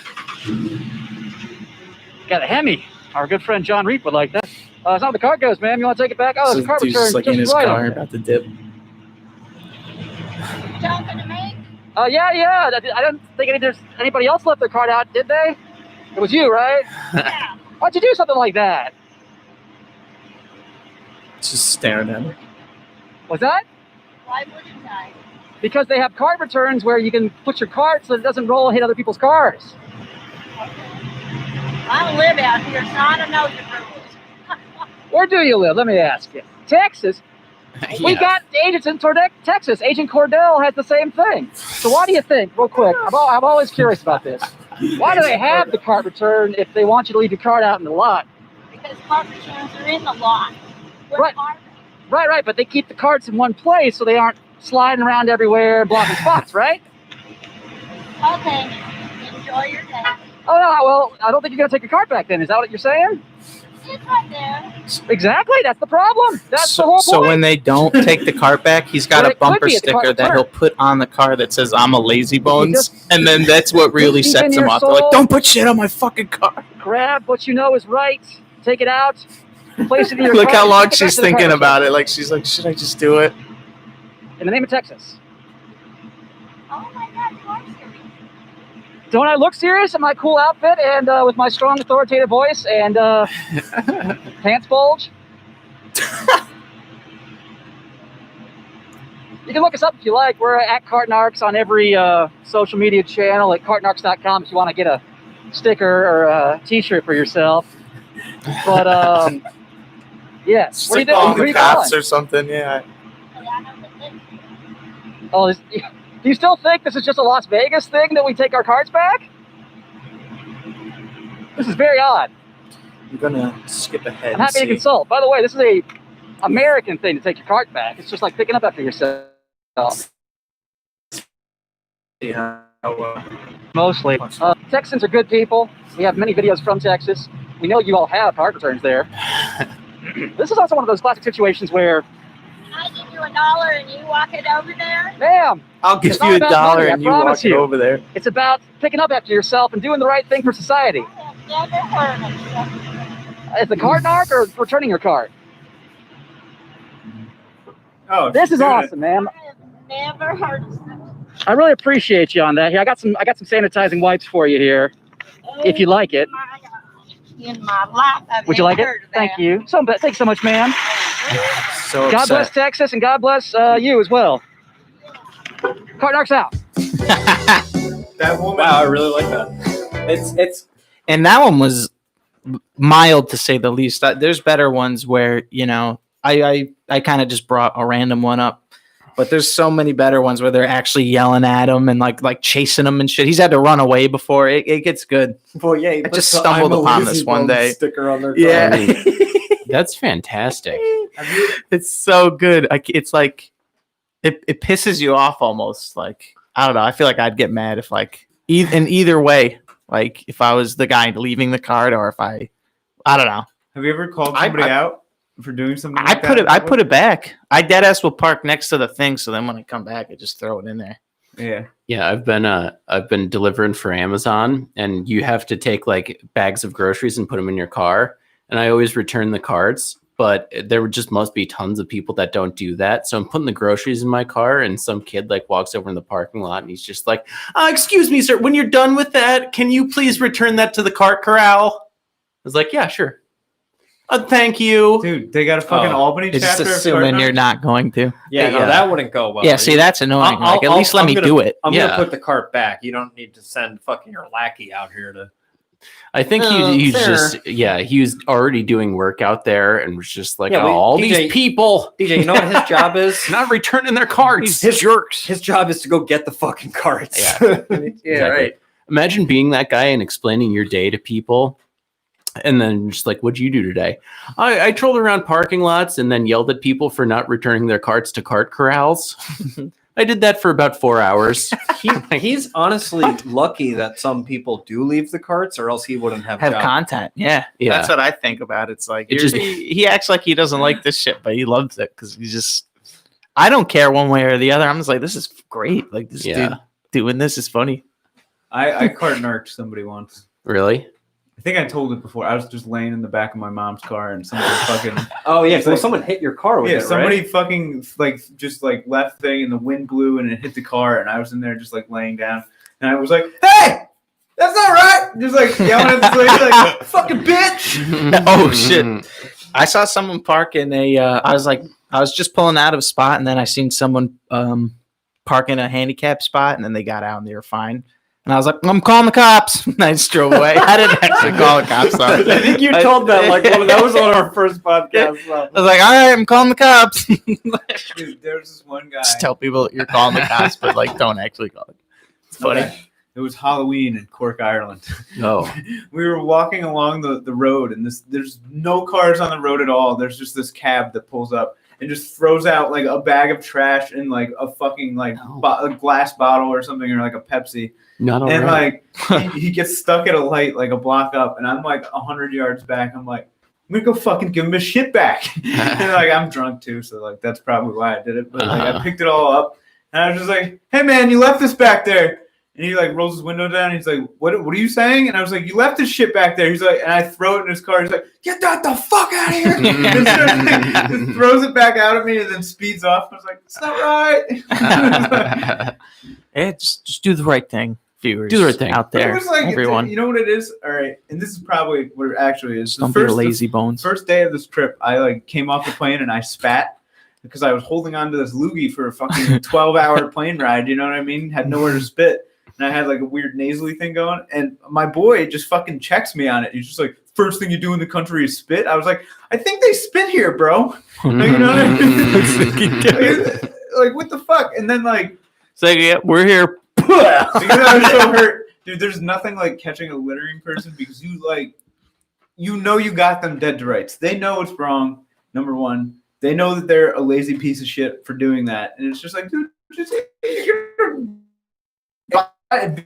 Got a Hemi. Our good friend John Reap would like that. It's not where the cart goes, ma'am. You want to take it back? Oh, there's a cart Dude's return just like in his right car over about to dip. Talking to me? Yeah. I don't think there's anybody else left their cart out, did they? It was you, right? Yeah. Why'd you do something like that? Just staring at him. Was that? Why wouldn't I? Because they have cart returns where you can put your cart so that it doesn't roll and hit other people's cars. I don't live out here, so I don't know the rules. Where do you live? Let me ask you. Texas. We Yeah. got agents in Texas. Agent Cordell has the same thing. So why do you think, real quick, I'm always curious about this. Why do they have the cart return if they want you to leave your cart out in the lot? Because cart returns are in the lot. Where Right. are Right, but they keep the carts in one place so they aren't sliding around everywhere and blocking spots, right? they? Okay, enjoy your day. Oh, no, well, I don't think you're going to take your cart back then. Is that what you're saying? It's right there. Exactly, that's the problem. That's the whole So point. when they don't take the cart back, he's got Well, a it could bumper be at the cart sticker that return. he'll put on the car that says "I'm a lazy bones," just- and then that's what really deep sets in him your off. They're like, soul- "Don't put shit on my fucking car." Grab what you know is right, take it out, place it in your Look cart, how long take it back she's to the thinking cart about it. Like she's like, "Should I just do it?" in the name of Texas. Oh my God, you are serious. Don't I look serious in my cool outfit and with my strong authoritative voice and pants bulge? You can look us up if you like. We're at Cartnarks on every social media channel at cartnarks.com if you want to get a sticker or a t-shirt for yourself. But yes. What are you doing? Where are you going? or something. Yeah. Hey, I know the thing. Oh, do you still think this is just a Las Vegas thing that we take our cards back? This is very odd. I'm gonna skip ahead. I'm happy to consult. By the way, this is a American thing to take your cart back. It's just like picking up after yourself. Mostly. Texans are good people. We have many videos from Texas. We know you all have cart returns there. This is also one of those classic situations where, I give you $1 and you walk it over there. ma'am, I'll give It's not you about $1 money, I and you promise walk it you. over there. it's about picking up after yourself and doing the right thing for society. I have never heard of something. Is the cart narc or returning your cart? Oh, This is dude, awesome, man. I have never heard of something. I really appreciate you on that. Here, I got some sanitizing wipes for you here, if you like it. Oh my God. In my life, I've Would you never like it? heard of that. Thank you. Thank you so much, ma'am. So God bless upset. Texas and God bless you as well. Cart narcs out. that woman. Wow, I really like that. It's And that one was mild to say the least. There's better ones where I kind of just brought a random one up, but there's so many better ones where they're actually yelling at him and like chasing him and shit. He's had to run away before it gets good. well, yeah. I just stumbled upon this one day. Sticker on their Yeah, That's fantastic. it's so good. It's like it pisses you off almost. Like I don't know. I feel like I'd get mad if like in either way. Like if I was the guy leaving the card or if I don't know. Have you ever called I- somebody I- out for doing something? I Like put it back. I deadass will park next to the thing, so then when I come back, I just throw it in there. Yeah. Yeah, I've been delivering for Amazon, and you have to take like bags of groceries and put them in your car. And I always return the cards, but there just must be tons of people that don't do that. So I'm putting the groceries in my car, and some kid like walks over in the parking lot, and he's just like, "Excuse me, sir, when you're done with that, can you please return that to the cart corral?" I was like, "Yeah, sure." Thank you. Dude, they got a fucking Oh, Albany It's chapter. just of assuming Cardinals? you're not going to. Yeah, no, Yeah. that wouldn't go well. Yeah, see, that's annoying. I'll- Like, at least let I'm me gonna- do it. I'm Yeah. gonna put the cart back. You don't need to send fucking your lackey out here to. I think he's just he was already doing work out there and was just like, all DJ, these people DJ, you know what his job is? not returning their cards. His jerks. His job is to go get the fucking cards. Yeah. Yeah, Right. Imagine being that guy and explaining your day to people. And then just like, what'd you do today? I trolled around parking lots and then yelled at people for not returning their carts to cart corrals. I did that for about 4 hours. He's honestly lucky that some people do leave the carts, or else he wouldn't have job. content. Yeah, Yeah. that's what I think about. It's like It just- he acts like he doesn't like this shit, but he loves it because he's just. I don't care one way or the other. I'm just like, this is great. Like this dude doing this is funny. I cart narked somebody once. Really? I think I told it before. I was just laying in the back of my mom's car and somebody fucking Oh yeah, It's so like- someone hit your car with yeah, it, somebody right? fucking just left thing and the wind blew and it hit the car and I was in there just like laying down and I was like, hey, that's not right. Just like yelling at this lady like, fucking bitch. Oh shit! I saw someone park in a. I was just pulling out of a spot, and then I seen someone park in a handicap spot, and then they got out and they were fine. And I was like, I'm calling the cops. And I just drove away. I didn't actually call the cops. Though. I think you told that like that was on our first podcast. I was like, all right, I'm calling the cops. Dude, there was this one guy. Just tell people that you're calling the cops, but like, don't actually call it. It's funny. Okay. It was Halloween in Cork, Ireland. Oh. We were walking along the road, and there's no cars on the road at all. There's just this cab that pulls up and just throws out like a bag of trash and like a fucking like a glass bottle or something, or like a Pepsi. Not all And right. like he gets stuck at a light like a block up, and I'm like 100 yards back. I'm like, I'm gonna go fucking give him his shit back. And like I'm drunk too, so like that's probably why I did it. But like I picked it all up, and I was just like, hey man, you left this back there. And he like rolls his window down. And he's like, "What are you saying?" And I was like, "You left this shit back there." He's like, and I throw it in his car. He's like, "Get that the fuck out of here!" And just throws it back out at me and then speeds off. I was like, "It's not right." Yeah, just do the right thing, viewers. Do the right thing. out But there. it was like, Everyone. you know what it is? All right, and this is probably what it actually is. Don't be lazy the bones. first day of this trip, I like came off the plane and I spat because I was holding on to this loogie for a fucking 12-hour plane ride. You know what I mean? Had nowhere to spit. And I had like a weird nasally thing going. And my boy just fucking checks me on it. He's just like, first thing you do in the country is spit. I was like, I think they spit here, bro. Like, you know what I mean? like, what the fuck? And then like, So yeah, we're here. because I was so hurt. Dude, there's nothing like catching a littering person because you know you got them dead to rights. They know it's wrong, number one. They know that they're a lazy piece of shit for doing that. And it's just like, dude, just you're gonna buy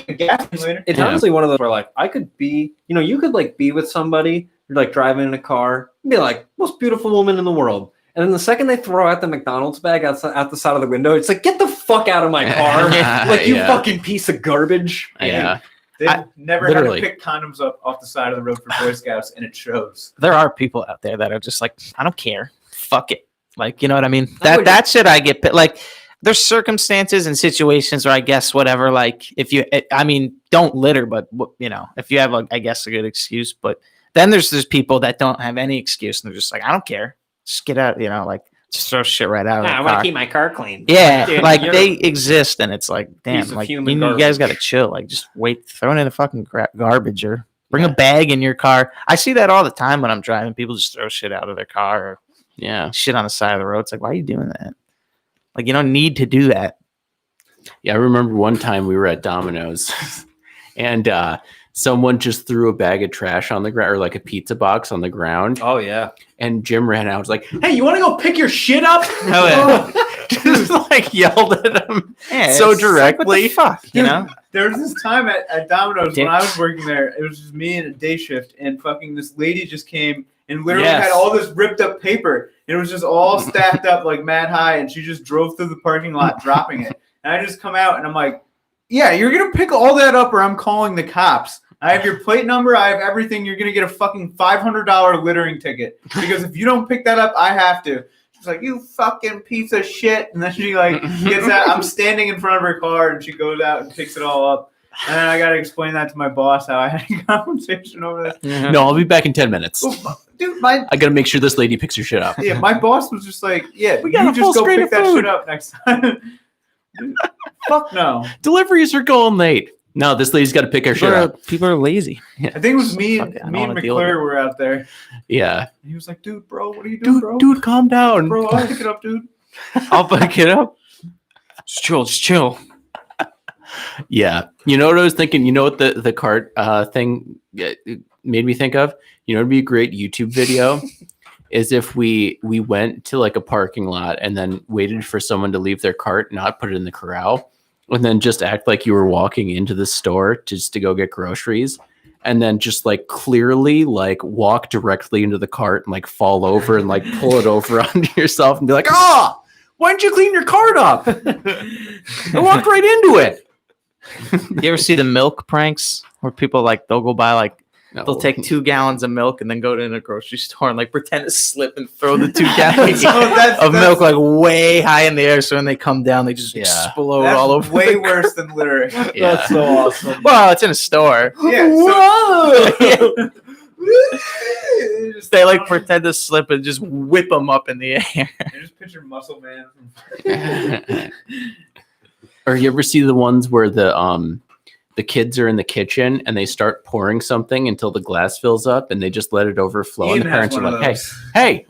a gas later. It's Yeah. honestly one of those where like I could be, you could like be with somebody, you're like driving in a car, and be like, most beautiful woman in the world. And then the second they throw out the McDonald's bag out the side of the window, it's like, get the fuck out of my car. Like, you Yeah. fucking piece of garbage. Yeah. They've never had literally. to pick condoms up off the side of the road for Boy Scouts, and it shows. There are people out there that are just like, I don't care. Fuck it. Like, you know what I mean? I would- That shit I get like there's circumstances and situations where I guess whatever, like if you, I mean, don't litter, but if you have I guess a good excuse, but then there's people that don't have any excuse and they're just like, I don't care. Just get out, like just throw shit right out of the I want to car. keep my car clean. Yeah, Dude, like you're they exist, and it's like, damn, piece of like you human guys got garbage. to chill. Like, just wait, throw it in the fucking garbage, or bring a bag in your car. I see that all the time when I'm driving. People just throw shit out of their car or Yeah. shit on the side of the road. It's like, why are you doing that? Like, you don't need to do that. Yeah, I remember one time we were at Domino's and someone just threw a bag of trash on the ground, or like a pizza box on the ground. Oh, yeah. And Jim ran out, was like, "Hey, you want to go pick your shit up?" Just like yelled at him Yeah, so it's like, directly. what the fuck, you know? There was this time at Domino's when I Dicks. was working there. It was just me and a day shift, and fucking this lady just came and literally Yes. had all this ripped up paper. And it was just all stacked up like mad high, and she just drove through the parking lot dropping it. And I just come out and I'm like, "Yeah, you're gonna pick all that up, or I'm calling the cops. I have your plate number. I have everything. You're gonna get a fucking $500 littering ticket because if you don't pick that up, I have to." She's like, "You fucking piece of shit!" And then she like gets out. I'm standing in front of her car, and she goes out and picks it all up. And then I gotta explain that to my boss how I had a conversation over this. No, I'll be back in 10 minutes. Dude, my I gotta make sure this lady picks her shit up. my boss was just like, "Yeah, We got you a full just go screen pick of that food." shit up next time." Dude, fuck no. Deliveries are going late. No, this lady's got to pick her shit up. People are lazy. I think it was me Fuck and it, I don't me and wanna deal with McClure were out there. Yeah. And he was like, dude, bro, what are you doing, bro? Dude, calm down. Bro, I'll pick it up, dude. I'll pick it up. Just chill. Yeah. You know what I was thinking? You know what the cart thing made me think of? You know, it'd be a great YouTube video is if we went to like a parking lot and then waited for someone to leave their cart, not put it in the corral, and then just act like you were walking into the store just to go get groceries. And then just like clearly like walk directly into the cart and like fall over and like pull it over onto yourself and be like, oh, why didn't you clean your cart up? I walked right into it. You ever see the milk pranks where people like they'll go buy like No. they'll take 2 gallons of milk and then go to a grocery store and like pretend to slip and throw the 2 gallons of milk like way high in the air, so when they come down they just explode That's all over. way the worse than littering. Yeah. That's so awesome. Well, it's in a store. Yeah. Whoa! Just They like pretend to slip and just whip them up in the air. I just picture Muscle Man from Or you ever see the ones where the kids are in the kitchen and they start pouring something until the glass fills up and they just let it overflow and the parents are like, hey,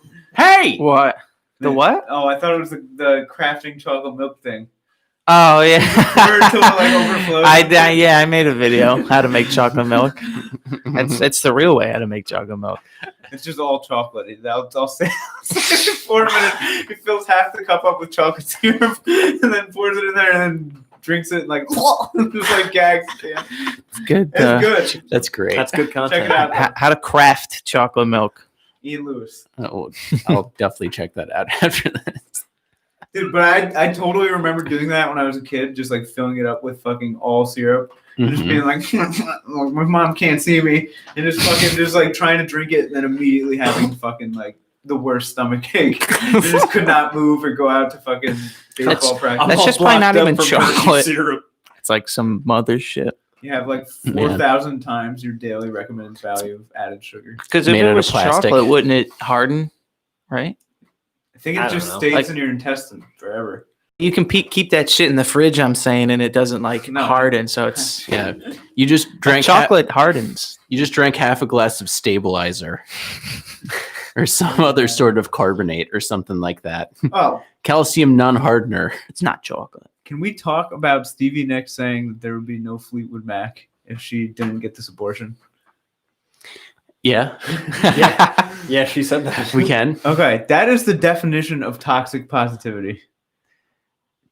What? The what? Oh, I thought it was the crafting chocolate milk thing. Oh yeah. Where until it like overflows. I made a video how to make chocolate milk. It's the real way how to make chocolate milk. It's just all chocolate. I'll say 4 minutes. He fills half the cup up with chocolate syrup and then pours it in there and then drinks it like just like gags. Yeah. It's good. It's good. that's great. That's good Check content. it out. How to craft chocolate milk. Ian Lewis. Oh, I'll definitely check that out after this. Dude, but I totally remember doing that when I was a kid, just like filling it up with fucking all syrup. And just being like, my mom can't see me, and just like trying to drink it, and then immediately having fucking like the worst stomach ache. I just could not move or go out to fucking baseball practice. That's just probably not even chocolate. chocolate. Syrup. It's like some mother shit. You have like 4,000 times your daily recommended value of added sugar. Because if Made it out of was plastic. chocolate, wouldn't it harden? Right? I think I it don't just know. stays Like- in your intestine forever. You can keep that shit in the fridge, I'm saying, and it doesn't like No. harden. So it's Yeah. You just drank chocolate hardens. you just drank half a glass of stabilizer or some other sort of carbonate or something like that. Oh, Calcium non-hardener. It's not chocolate. can we talk about Stevie Nicks saying that there would be no Fleetwood Mac if she didn't get this abortion? Yeah. Yeah, she said that. We can. Okay, that is the definition of toxic positivity.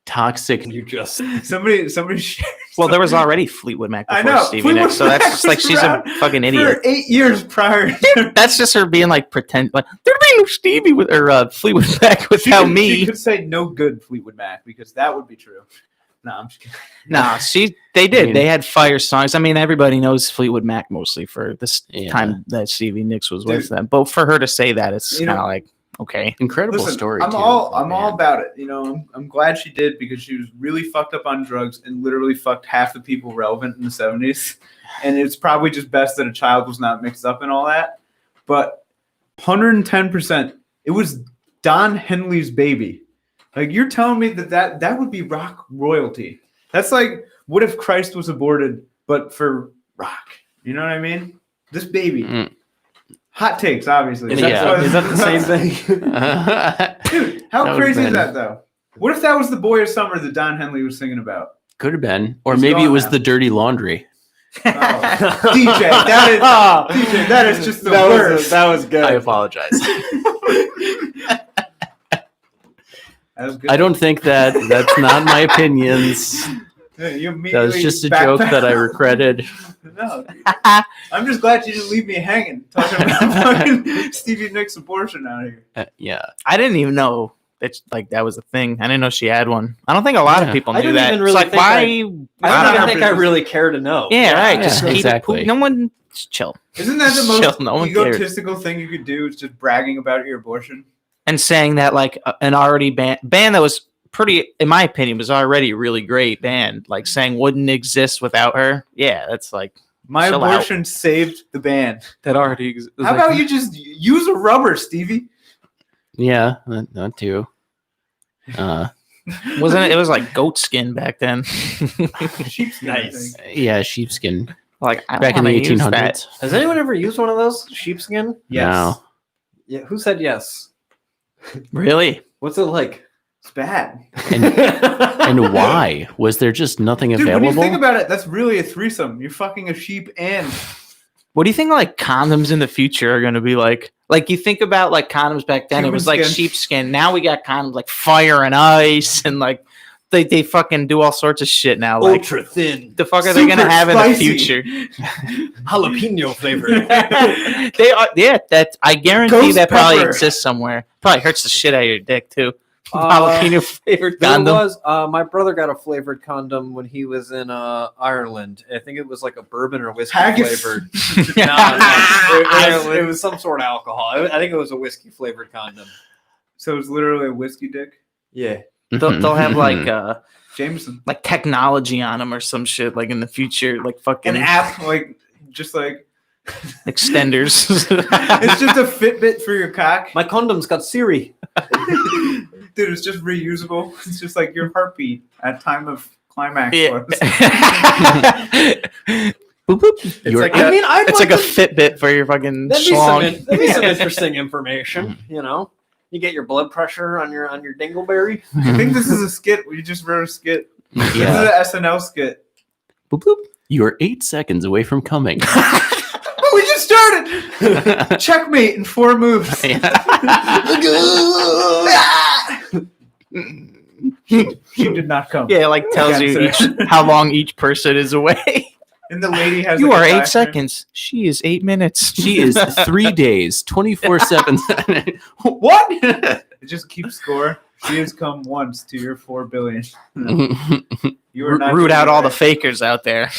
Toxic. You just Somebody shared. Well, there was already Fleetwood Mac I before know. Stevie Fleetwood Nicks, so that's Mac just like was she's a around fucking idiot. For 8 years prior. That's just her being like pretend like there'd be no Stevie with or Fleetwood Mac She without could- me. She could say no good Fleetwood Mac because that would be true. No, I'm just kidding. No, they did. I mean- They had fire songs. I mean, everybody knows Fleetwood Mac mostly for this Yeah. time that Stevie Nicks was with Dude. them. But for her to say that, it's You kind know- of like okay. Incredible Listen, story. I'm too. all Man. about it. You know, I'm glad she did because she was really fucked up on drugs and literally fucked half the people relevant in the 70s. And it's probably just best that a child was not mixed up in all that. But 110%, it was Don Henley's baby. Like you're telling me that would be rock royalty. That's like, what if Christ was aborted, but for rock? You know what I mean? This baby. Mm. Hot takes, obviously. is, Yeah. that, is that the same thing? Dude, how That would've crazy is been- that though? What if that was the Boy of Summer that Don Henley was singing about? Could have been. Or He's maybe it gone was now. the dirty laundry. Oh. DJ, that is just the worst. That was good. I apologize. That was good. I don't think that's not my opinions. Yeah, you That was immediately just a joke that I regretted. No, dude. I'm just glad you didn't leave me hanging talking about fucking Stevie Nicks abortion out here. Yeah. I didn't even know that was a thing. I didn't know she had one. I don't think a lot of Yeah. people I knew didn't that. even It's really like think why? I don't don't know. think I really care to know. Yeah, right. Yeah, Just keep exactly. it. No one just chill Isn't that the most Chill, no one cares. egotistical thing you could do? Is just bragging about your abortion? and saying that like an already band that was pretty, in my opinion, was already a really great band. Like saying wouldn't exist without her. Yeah, that's like My Chill out. abortion saved the band. that already exists. How about you just use a rubber, Stevie? Yeah. That too. Wasn't it? It was like goat skin back then. Sheepskin. I Nice. think. Yeah, sheepskin. Like I Back in the wanna use 1800s. that. Has anyone ever used one of those sheepskin? No. Yeah. Who said yes? Really? What's it like? It's bad. And why? Was there just nothing Dude, when available? you think about it, that's really a threesome. You're fucking a sheep and What do you think like condoms in the future are going to be like? Like you think about like condoms back then, it Human was like skin. sheepskin. Now we got condoms like fire and ice and like they fucking do all sorts of shit now. Like Ultra thin, the fuck are they going to super have in the spicy. future? jalapeno flavored. They are, yeah. That I guarantee Ghost that probably pepper. exists somewhere. Probably hurts the shit out of your dick too. Uh, Jalapeno flavored There condom. was my brother got a flavored condom when he was in Ireland. I think it was like a bourbon or whiskey Haggis. flavored. It was some sort of alcohol. I think it was a whiskey flavored condom. so it's literally a whiskey dick. Yeah. They'll have like Jameson. like technology on them or some shit like in the future, like fucking An app like just like extenders. it's just a Fitbit for your cock. My condom's got Siri. Dude, it's just reusable. It's just like your heartbeat at time of climax. Yeah. was. Boop, boop. It's You're- like I mean, I'd It's like like a to- Fitbit for your fucking that'd be schlong. that'd be some interesting information. You know, you get your blood pressure on your dingleberry. I think this is a skit. We just wrote a skit. Yeah. This is an SNL skit. Boop, boop. You're 8 seconds away from coming. Oh, we just started. Checkmate in 4 moves. She did not come. Yeah, it like tells you Cancer. each, how long each person is away. And the lady has. You like, are a 8 timer. seconds. She is 8 minutes. She is 3 days, 24/7. What? It just keeps score. She has come once to your 4 billion. You are not Root doing out it all the right. fakers out there.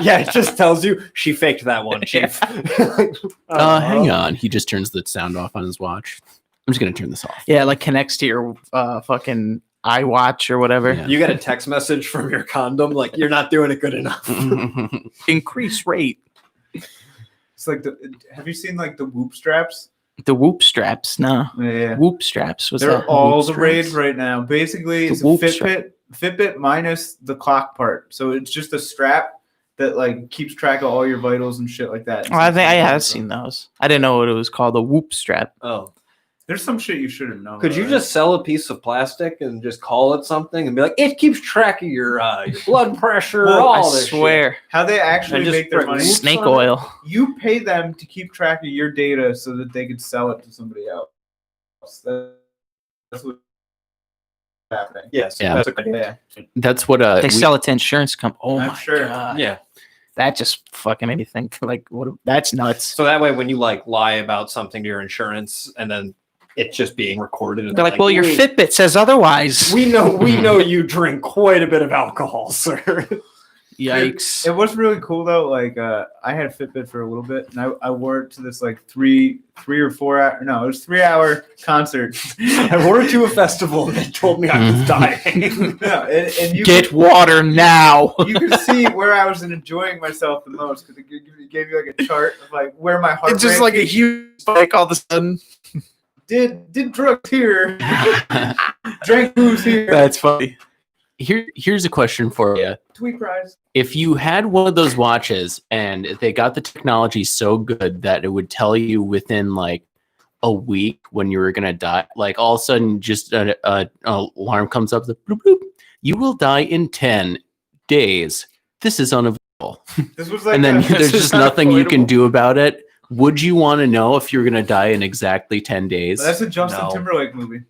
Yeah, it just tells you she faked that one, Chief. Hang on. He just turns the sound off on his watch. I'm just gonna turn this off. Yeah, like connects to your fucking iWatch or whatever. Yeah. You get a text message from your condom like you're not doing it good enough. Increase rate. It's like the. Have you seen like the Whoop straps? The Whoop straps. No. Yeah. Whoop straps. What's They're that? all Whoop the straps? rage right now. Basically, The it's a Whoop Fitbit minus the clock part. So it's just a strap that like keeps track of all your vitals and shit like that. Oh, I think I have seen those. I didn't know what it was called. The Whoop strap. Oh. There's some shit you should have known. Could you right? just sell a piece of plastic and just call it something and be like, it keeps track of your blood pressure, Well, all I this swear. how they actually And just make their put money? Whoops Snake on it. oil. You pay them to keep track of your data so that they could sell it to somebody else. That's what's happening. shit? Yes. Yeah. That's a good Yeah. That's what They sell it to insurance companies. Oh I'm my sure. god. Yeah. That just fucking made me think like what that's nuts. So that way, when you like lie about something to your insurance and then it's just being recorded, and They're like, well, your "We- Fitbit says otherwise. We know you drink quite a bit of alcohol, sir. Yikes. It was really cool though. Like I had a Fitbit for a little bit, and I wore it to this like 3 or 4 hour. No, it was 3-hour concert. I wore it to a festival and they told me I was dying. No, and you Get water now. you could see where I was enjoying myself the most because it gave you like a chart of like where my heart. It's just rate like a huge spike all of a sudden. did drugs here, drank booze here, That's funny. Here's a question for you. tweet prize. If you had one of those watches and they got the technology so good that it would tell you within like a week when you were gonna die, like all of a sudden just an alarm comes up, the bloop, bloop, you will die in 10 days. This is unavoidable. This was like And then a- there's just nothing you can do about it. Would you want to know if you're gonna die in exactly 10 days? That's a Justin No. Timberlake movie.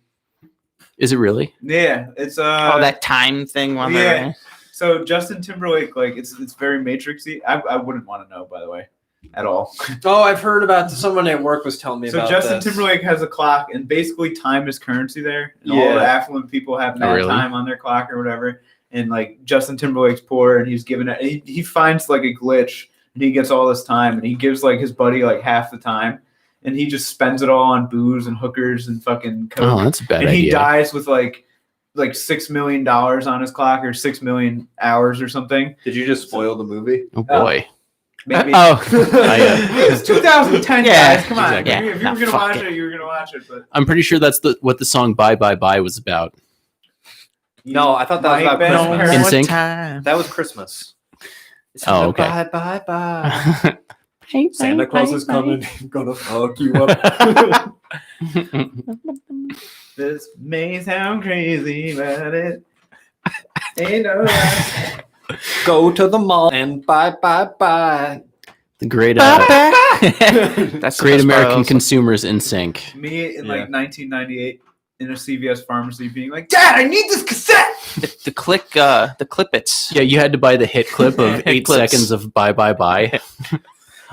Is it really? Yeah, it's Oh, that time thing. One yeah. there. So Justin Timberlake, like it's very Matrixy. I wouldn't want to know, by the way, at all. Oh, I've heard about someone at work was telling me So about Justin this. Timberlake has a clock, and basically time is currency there. And all Yeah. the affluent people have mad really? time on their clock or whatever. And like Justin Timberlake's poor, and he's given it. He finds like a glitch, and he gets all this time, and he gives like his buddy like half the time, and he just spends it all on booze and hookers and fucking coke. Oh, that's a bad and he idea. dies with like $6 million on his clock or 6 million hours or something. Did you just spoil the movie? Oh boy. Maybe. I, It's 2010, Yeah, guys. Come on. exactly. If you Yeah, were gonna fuck watch it. it, you were gonna watch it. But I'm pretty sure that's what the song "Bye Bye Bye" was about. No, I thought that was My about best Christmas. parent. In What sync? time? That was Christmas. It's Oh, okay. Bye, bye, bye. Santa Claus is coming. Gonna fuck you up. This may sound crazy, but it ain't no lie. Go to the mall and bye, bye, bye. The great, That's the great best part American also. consumers in sync. Me in Yeah. like 1998 in a CVS pharmacy being like, Dad, I need this cassette. the clippets. Yeah, you had to buy the hit clip of Hit 8 clips. seconds of bye bye bye.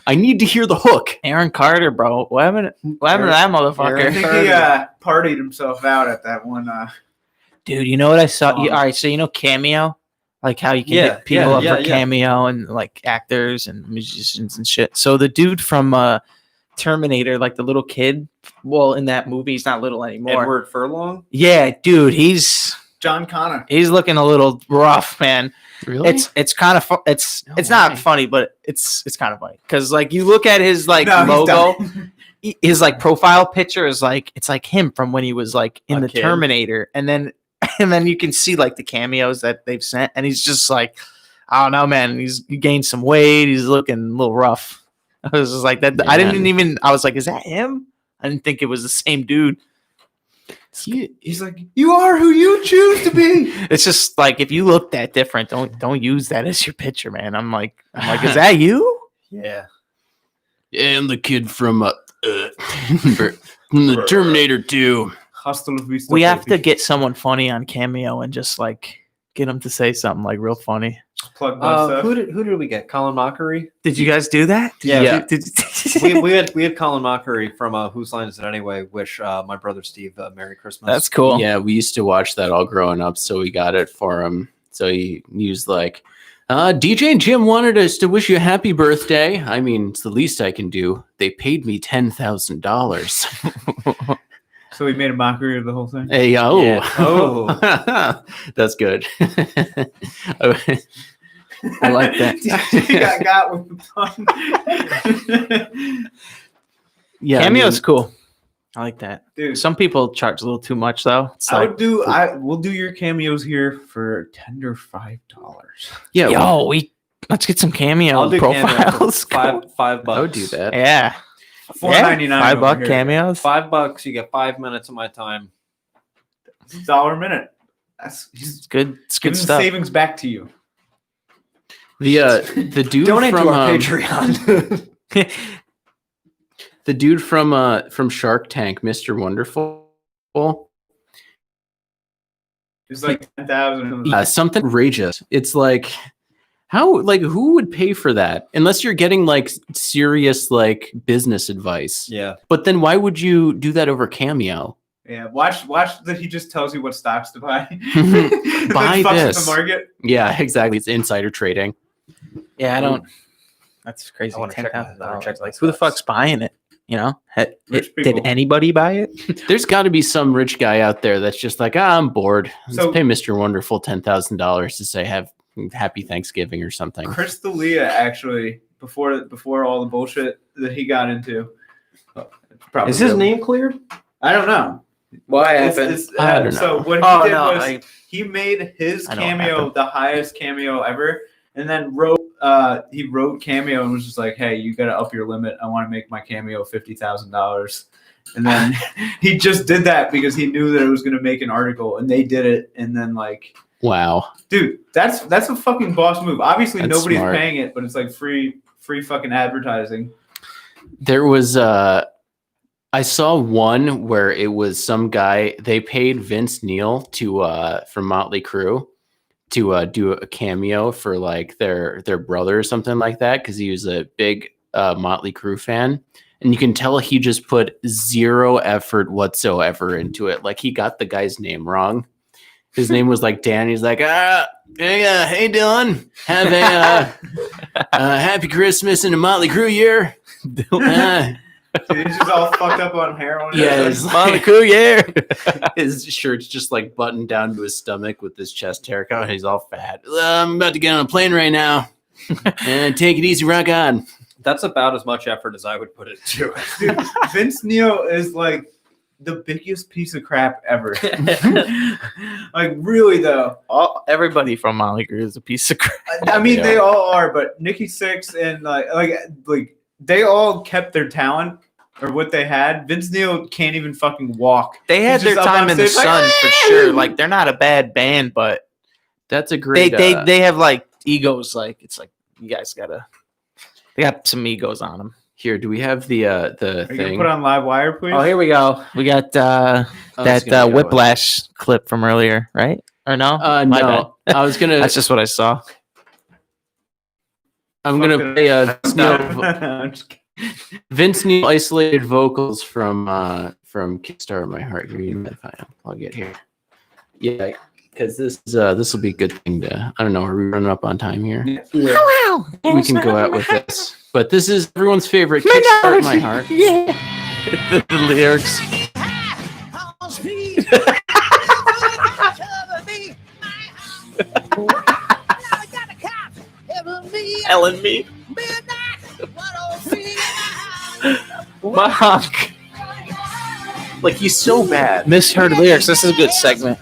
I need to hear the hook. Aaron Carter, bro. What happened to that I motherfucker? think he partied himself out at that one. Dude, you know what I saw? Song. All right, so you know Cameo? Like how you can Yeah, hit people yeah, up yeah, for yeah. Cameo and like actors and musicians and shit. So the dude from Terminator, like the little kid, well, in that movie, he's not little anymore. Edward Furlong? Yeah, dude, he's John Connor. looking a little rough, man. Really? It's kind of it's No not way. funny, but it's kind of funny because like you look at his like No, he's logo, done. his like profile picture is like it's like him from when he was like in A the kid. Terminator, and then you can see like the cameos that they've sent, and he's just like, I don't know, man. He gained some weight. He's looking a little rough. I was just like that. I didn't Man. even. I was like, is that him? I didn't think it was the same dude. He's like, you are who you choose to be. It's just like if you look that different, don't use that as your picture, man. I'm like, is that you? Yeah. Yeah, I'm the kid from from the Terminator 2. Hostile Vista. We have to baby. get someone funny on Cameo and just like get them to say something like real funny. Plug my stuff. Who did we get? Colin Mockery? Did you guys do that? Yeah. Did we had Colin Mockery from Whose Line Is It Anyway? Wish my brother Steve Merry Christmas. That's cool. Yeah, we used to watch that all growing up, so we got it for him. So he used like, DJ and Jim wanted us to wish you a happy birthday. I mean, it's the least I can do. They paid me $10,000. So we made a mockery of the whole thing. Hey, oh, Yeah. Oh. that's good. I like that. He got with the pun. Yeah, Cameo's cool. I like that. Dude, Some people charge a little too much though. It's I like, would do. We'll do your cameos here for tender $5. yeah, well, let's get some Cameo I'll do Cameo profiles. for $5. I would do that. Yeah. $4.99. $5 cameos. $5, you get 5 minutes of my time. $1 a minute. That's he's It's good. It's good giving stuff. savings back to you. The dude Donate from to our Patreon. the dude from Shark Tank, Mr. Wonderful. It's like 10,000. Something outrageous. It's like who would pay for that unless you're getting like serious like business advice? Yeah. But then why would you do that over Cameo? Yeah, watch that he just tells you what stocks to buy. Buy Fucks with this. the market. Yeah, exactly. It's insider trading. Yeah, I don't. That's crazy. I wanna check my- I wanna $10,000. check my Like, who the stocks. fuck's buying it? You know, Rich did people. anybody buy it? There's got to be some rich guy out there that's just like, I'm bored. Let's So- pay Mr. Wonderful $10,000 to say have happy Thanksgiving or something. Chris D'Elia actually before all the bullshit that he got into. Probably Is his real. name cleared? I don't know. Why I don't know. So what he Oh, did no, was he made his I know what cameo happened. the highest cameo ever, and then he wrote cameo and was just like, "Hey, you got to up your limit. I want to make my cameo $50,000." And then he just did that because he knew that it was going to make an article, and they did it. And then like, Wow. dude, that's a fucking boss move. Obviously, That's nobody's smart. paying it, but it's like free fucking advertising. There was I saw one where it was some guy, they paid Vince Neil to from Motley Crue to do a cameo for like their brother or something like that because he was a big Motley Crue fan. And you can tell he just put zero effort whatsoever into it. Like he got the guy's name wrong. His name was like Dan. He's like, hey Dylan, have a happy Christmas in a Motley Crue year. Dude, he's just all fucked up on heroin. Yeah, it's Motley Crue, yeah. his shirt's just like buttoned down to his stomach with his chest haircut. He's all fat. I'm about to get on a plane right now. And take it easy, rock on. That's about as much effort as I would put into it. Dude, Vince Neil is like the biggest piece of crap ever. Like really though. Everybody from Molly Crew is a piece of crap. I mean, Yeah. they all are, but Nikki Sixx and like they all kept their talent or what they had. Vince Neil can't even fucking walk. They had He's their just up time on in the stage sun like, for sure. Like they're not a bad band, but That's a great. they have like egos. Like it's like you guys they got some egos on them. Here, do we have the Are you gonna thing? put on live wire, please? Oh, here we go. We got Oh, it's that gonna go. Whiplash clip from earlier, right? Or no? My No, I was bad. gonna. That's just what I saw. I'm gonna play I'm just kidding. Vince Neil isolated vocals from Kickstart My Heart. Here, you might find them. I'll get here. Yeah, because this will be a good thing to. I don't know. Are we running up on time here? Wow. We can go out with this. But this is everyone's favorite Kickstart My Heart. Yeah. the lyrics. Ellen me. Fuck. Like he's so bad. Misheard lyrics. This is a good segment.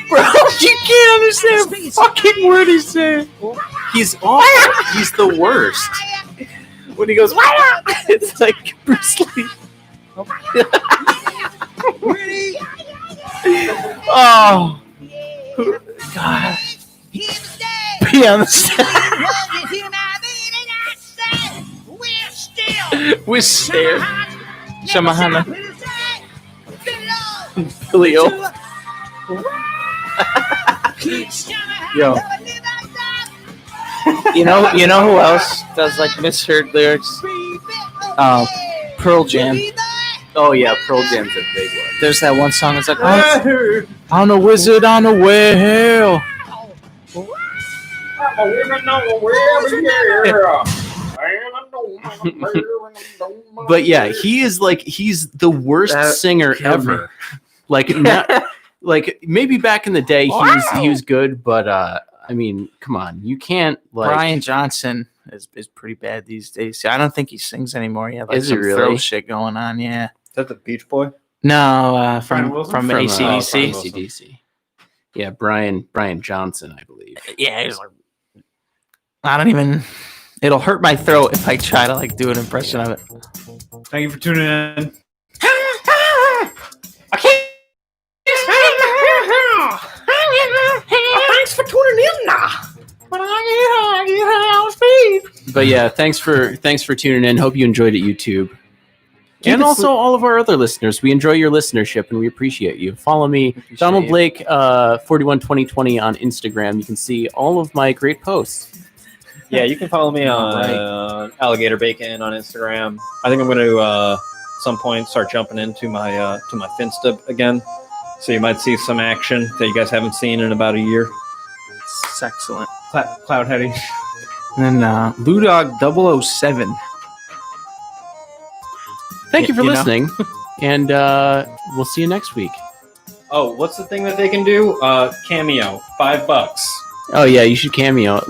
Bro, you can't understand a fucking word he's saying. He's awful. He's the worst. When he goes, "Why not?" It's like Bruce Lee. Oh, God. Be on the stage. We're scared. Shamahana. Leo. Yo. You know who else does like misheard lyrics? Pearl Jam. Oh yeah, Pearl Jam's a big one. There's that one song that's like, I'm a wizard on a whale. But yeah, he's the worst That singer killed me. ever. Like not, like maybe back in the day he was good, but I mean, come on, you can't like Brian Johnson is pretty bad these days. I don't think he sings anymore. He had like Is he some really? throw shit going on. Yeah. Is that the Beach Boy? No, Brian from Wilson? from from AC/DC. AC/DC. Yeah, Brian Johnson, I believe. Yeah, he's like, I don't even. It'll hurt my throat if I try to like do an impression of it. Thank you for tuning in. Thanks for tuning in now. But yeah, thanks for tuning in. Hope you enjoyed it, YouTube. Keep And it also all of our other listeners. We enjoy your listenership and we appreciate you. Follow me, Donald you. Blake 412020 on Instagram. You can see all of my great posts. Yeah, you can follow me on Alligator Bacon on Instagram. I think I'm going to some point start jumping into my to my Finsta again. So you might see some action that you guys haven't seen in about a year. It's excellent. Cloud Heady. And then Ludog 007. Thank you for You know? listening. And we'll see you next week. Oh, what's the thing that they can do? Cameo, $5. Oh yeah, you should cameo.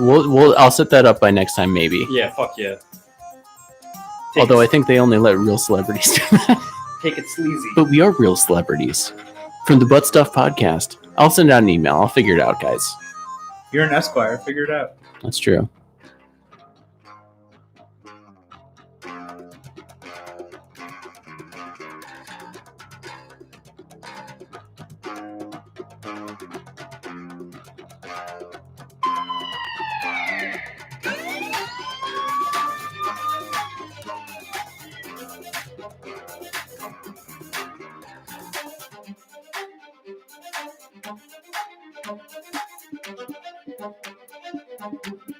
I'll set that up by next time, maybe. Yeah, fuck yeah. Although I think they only let real celebrities do that. Take it sleazy. But we are real celebrities. From the Butt Stuff Podcast. I'll send out an email. I'll figure it out, guys. You're an Esquire. Figure it out. That's true. Thank you.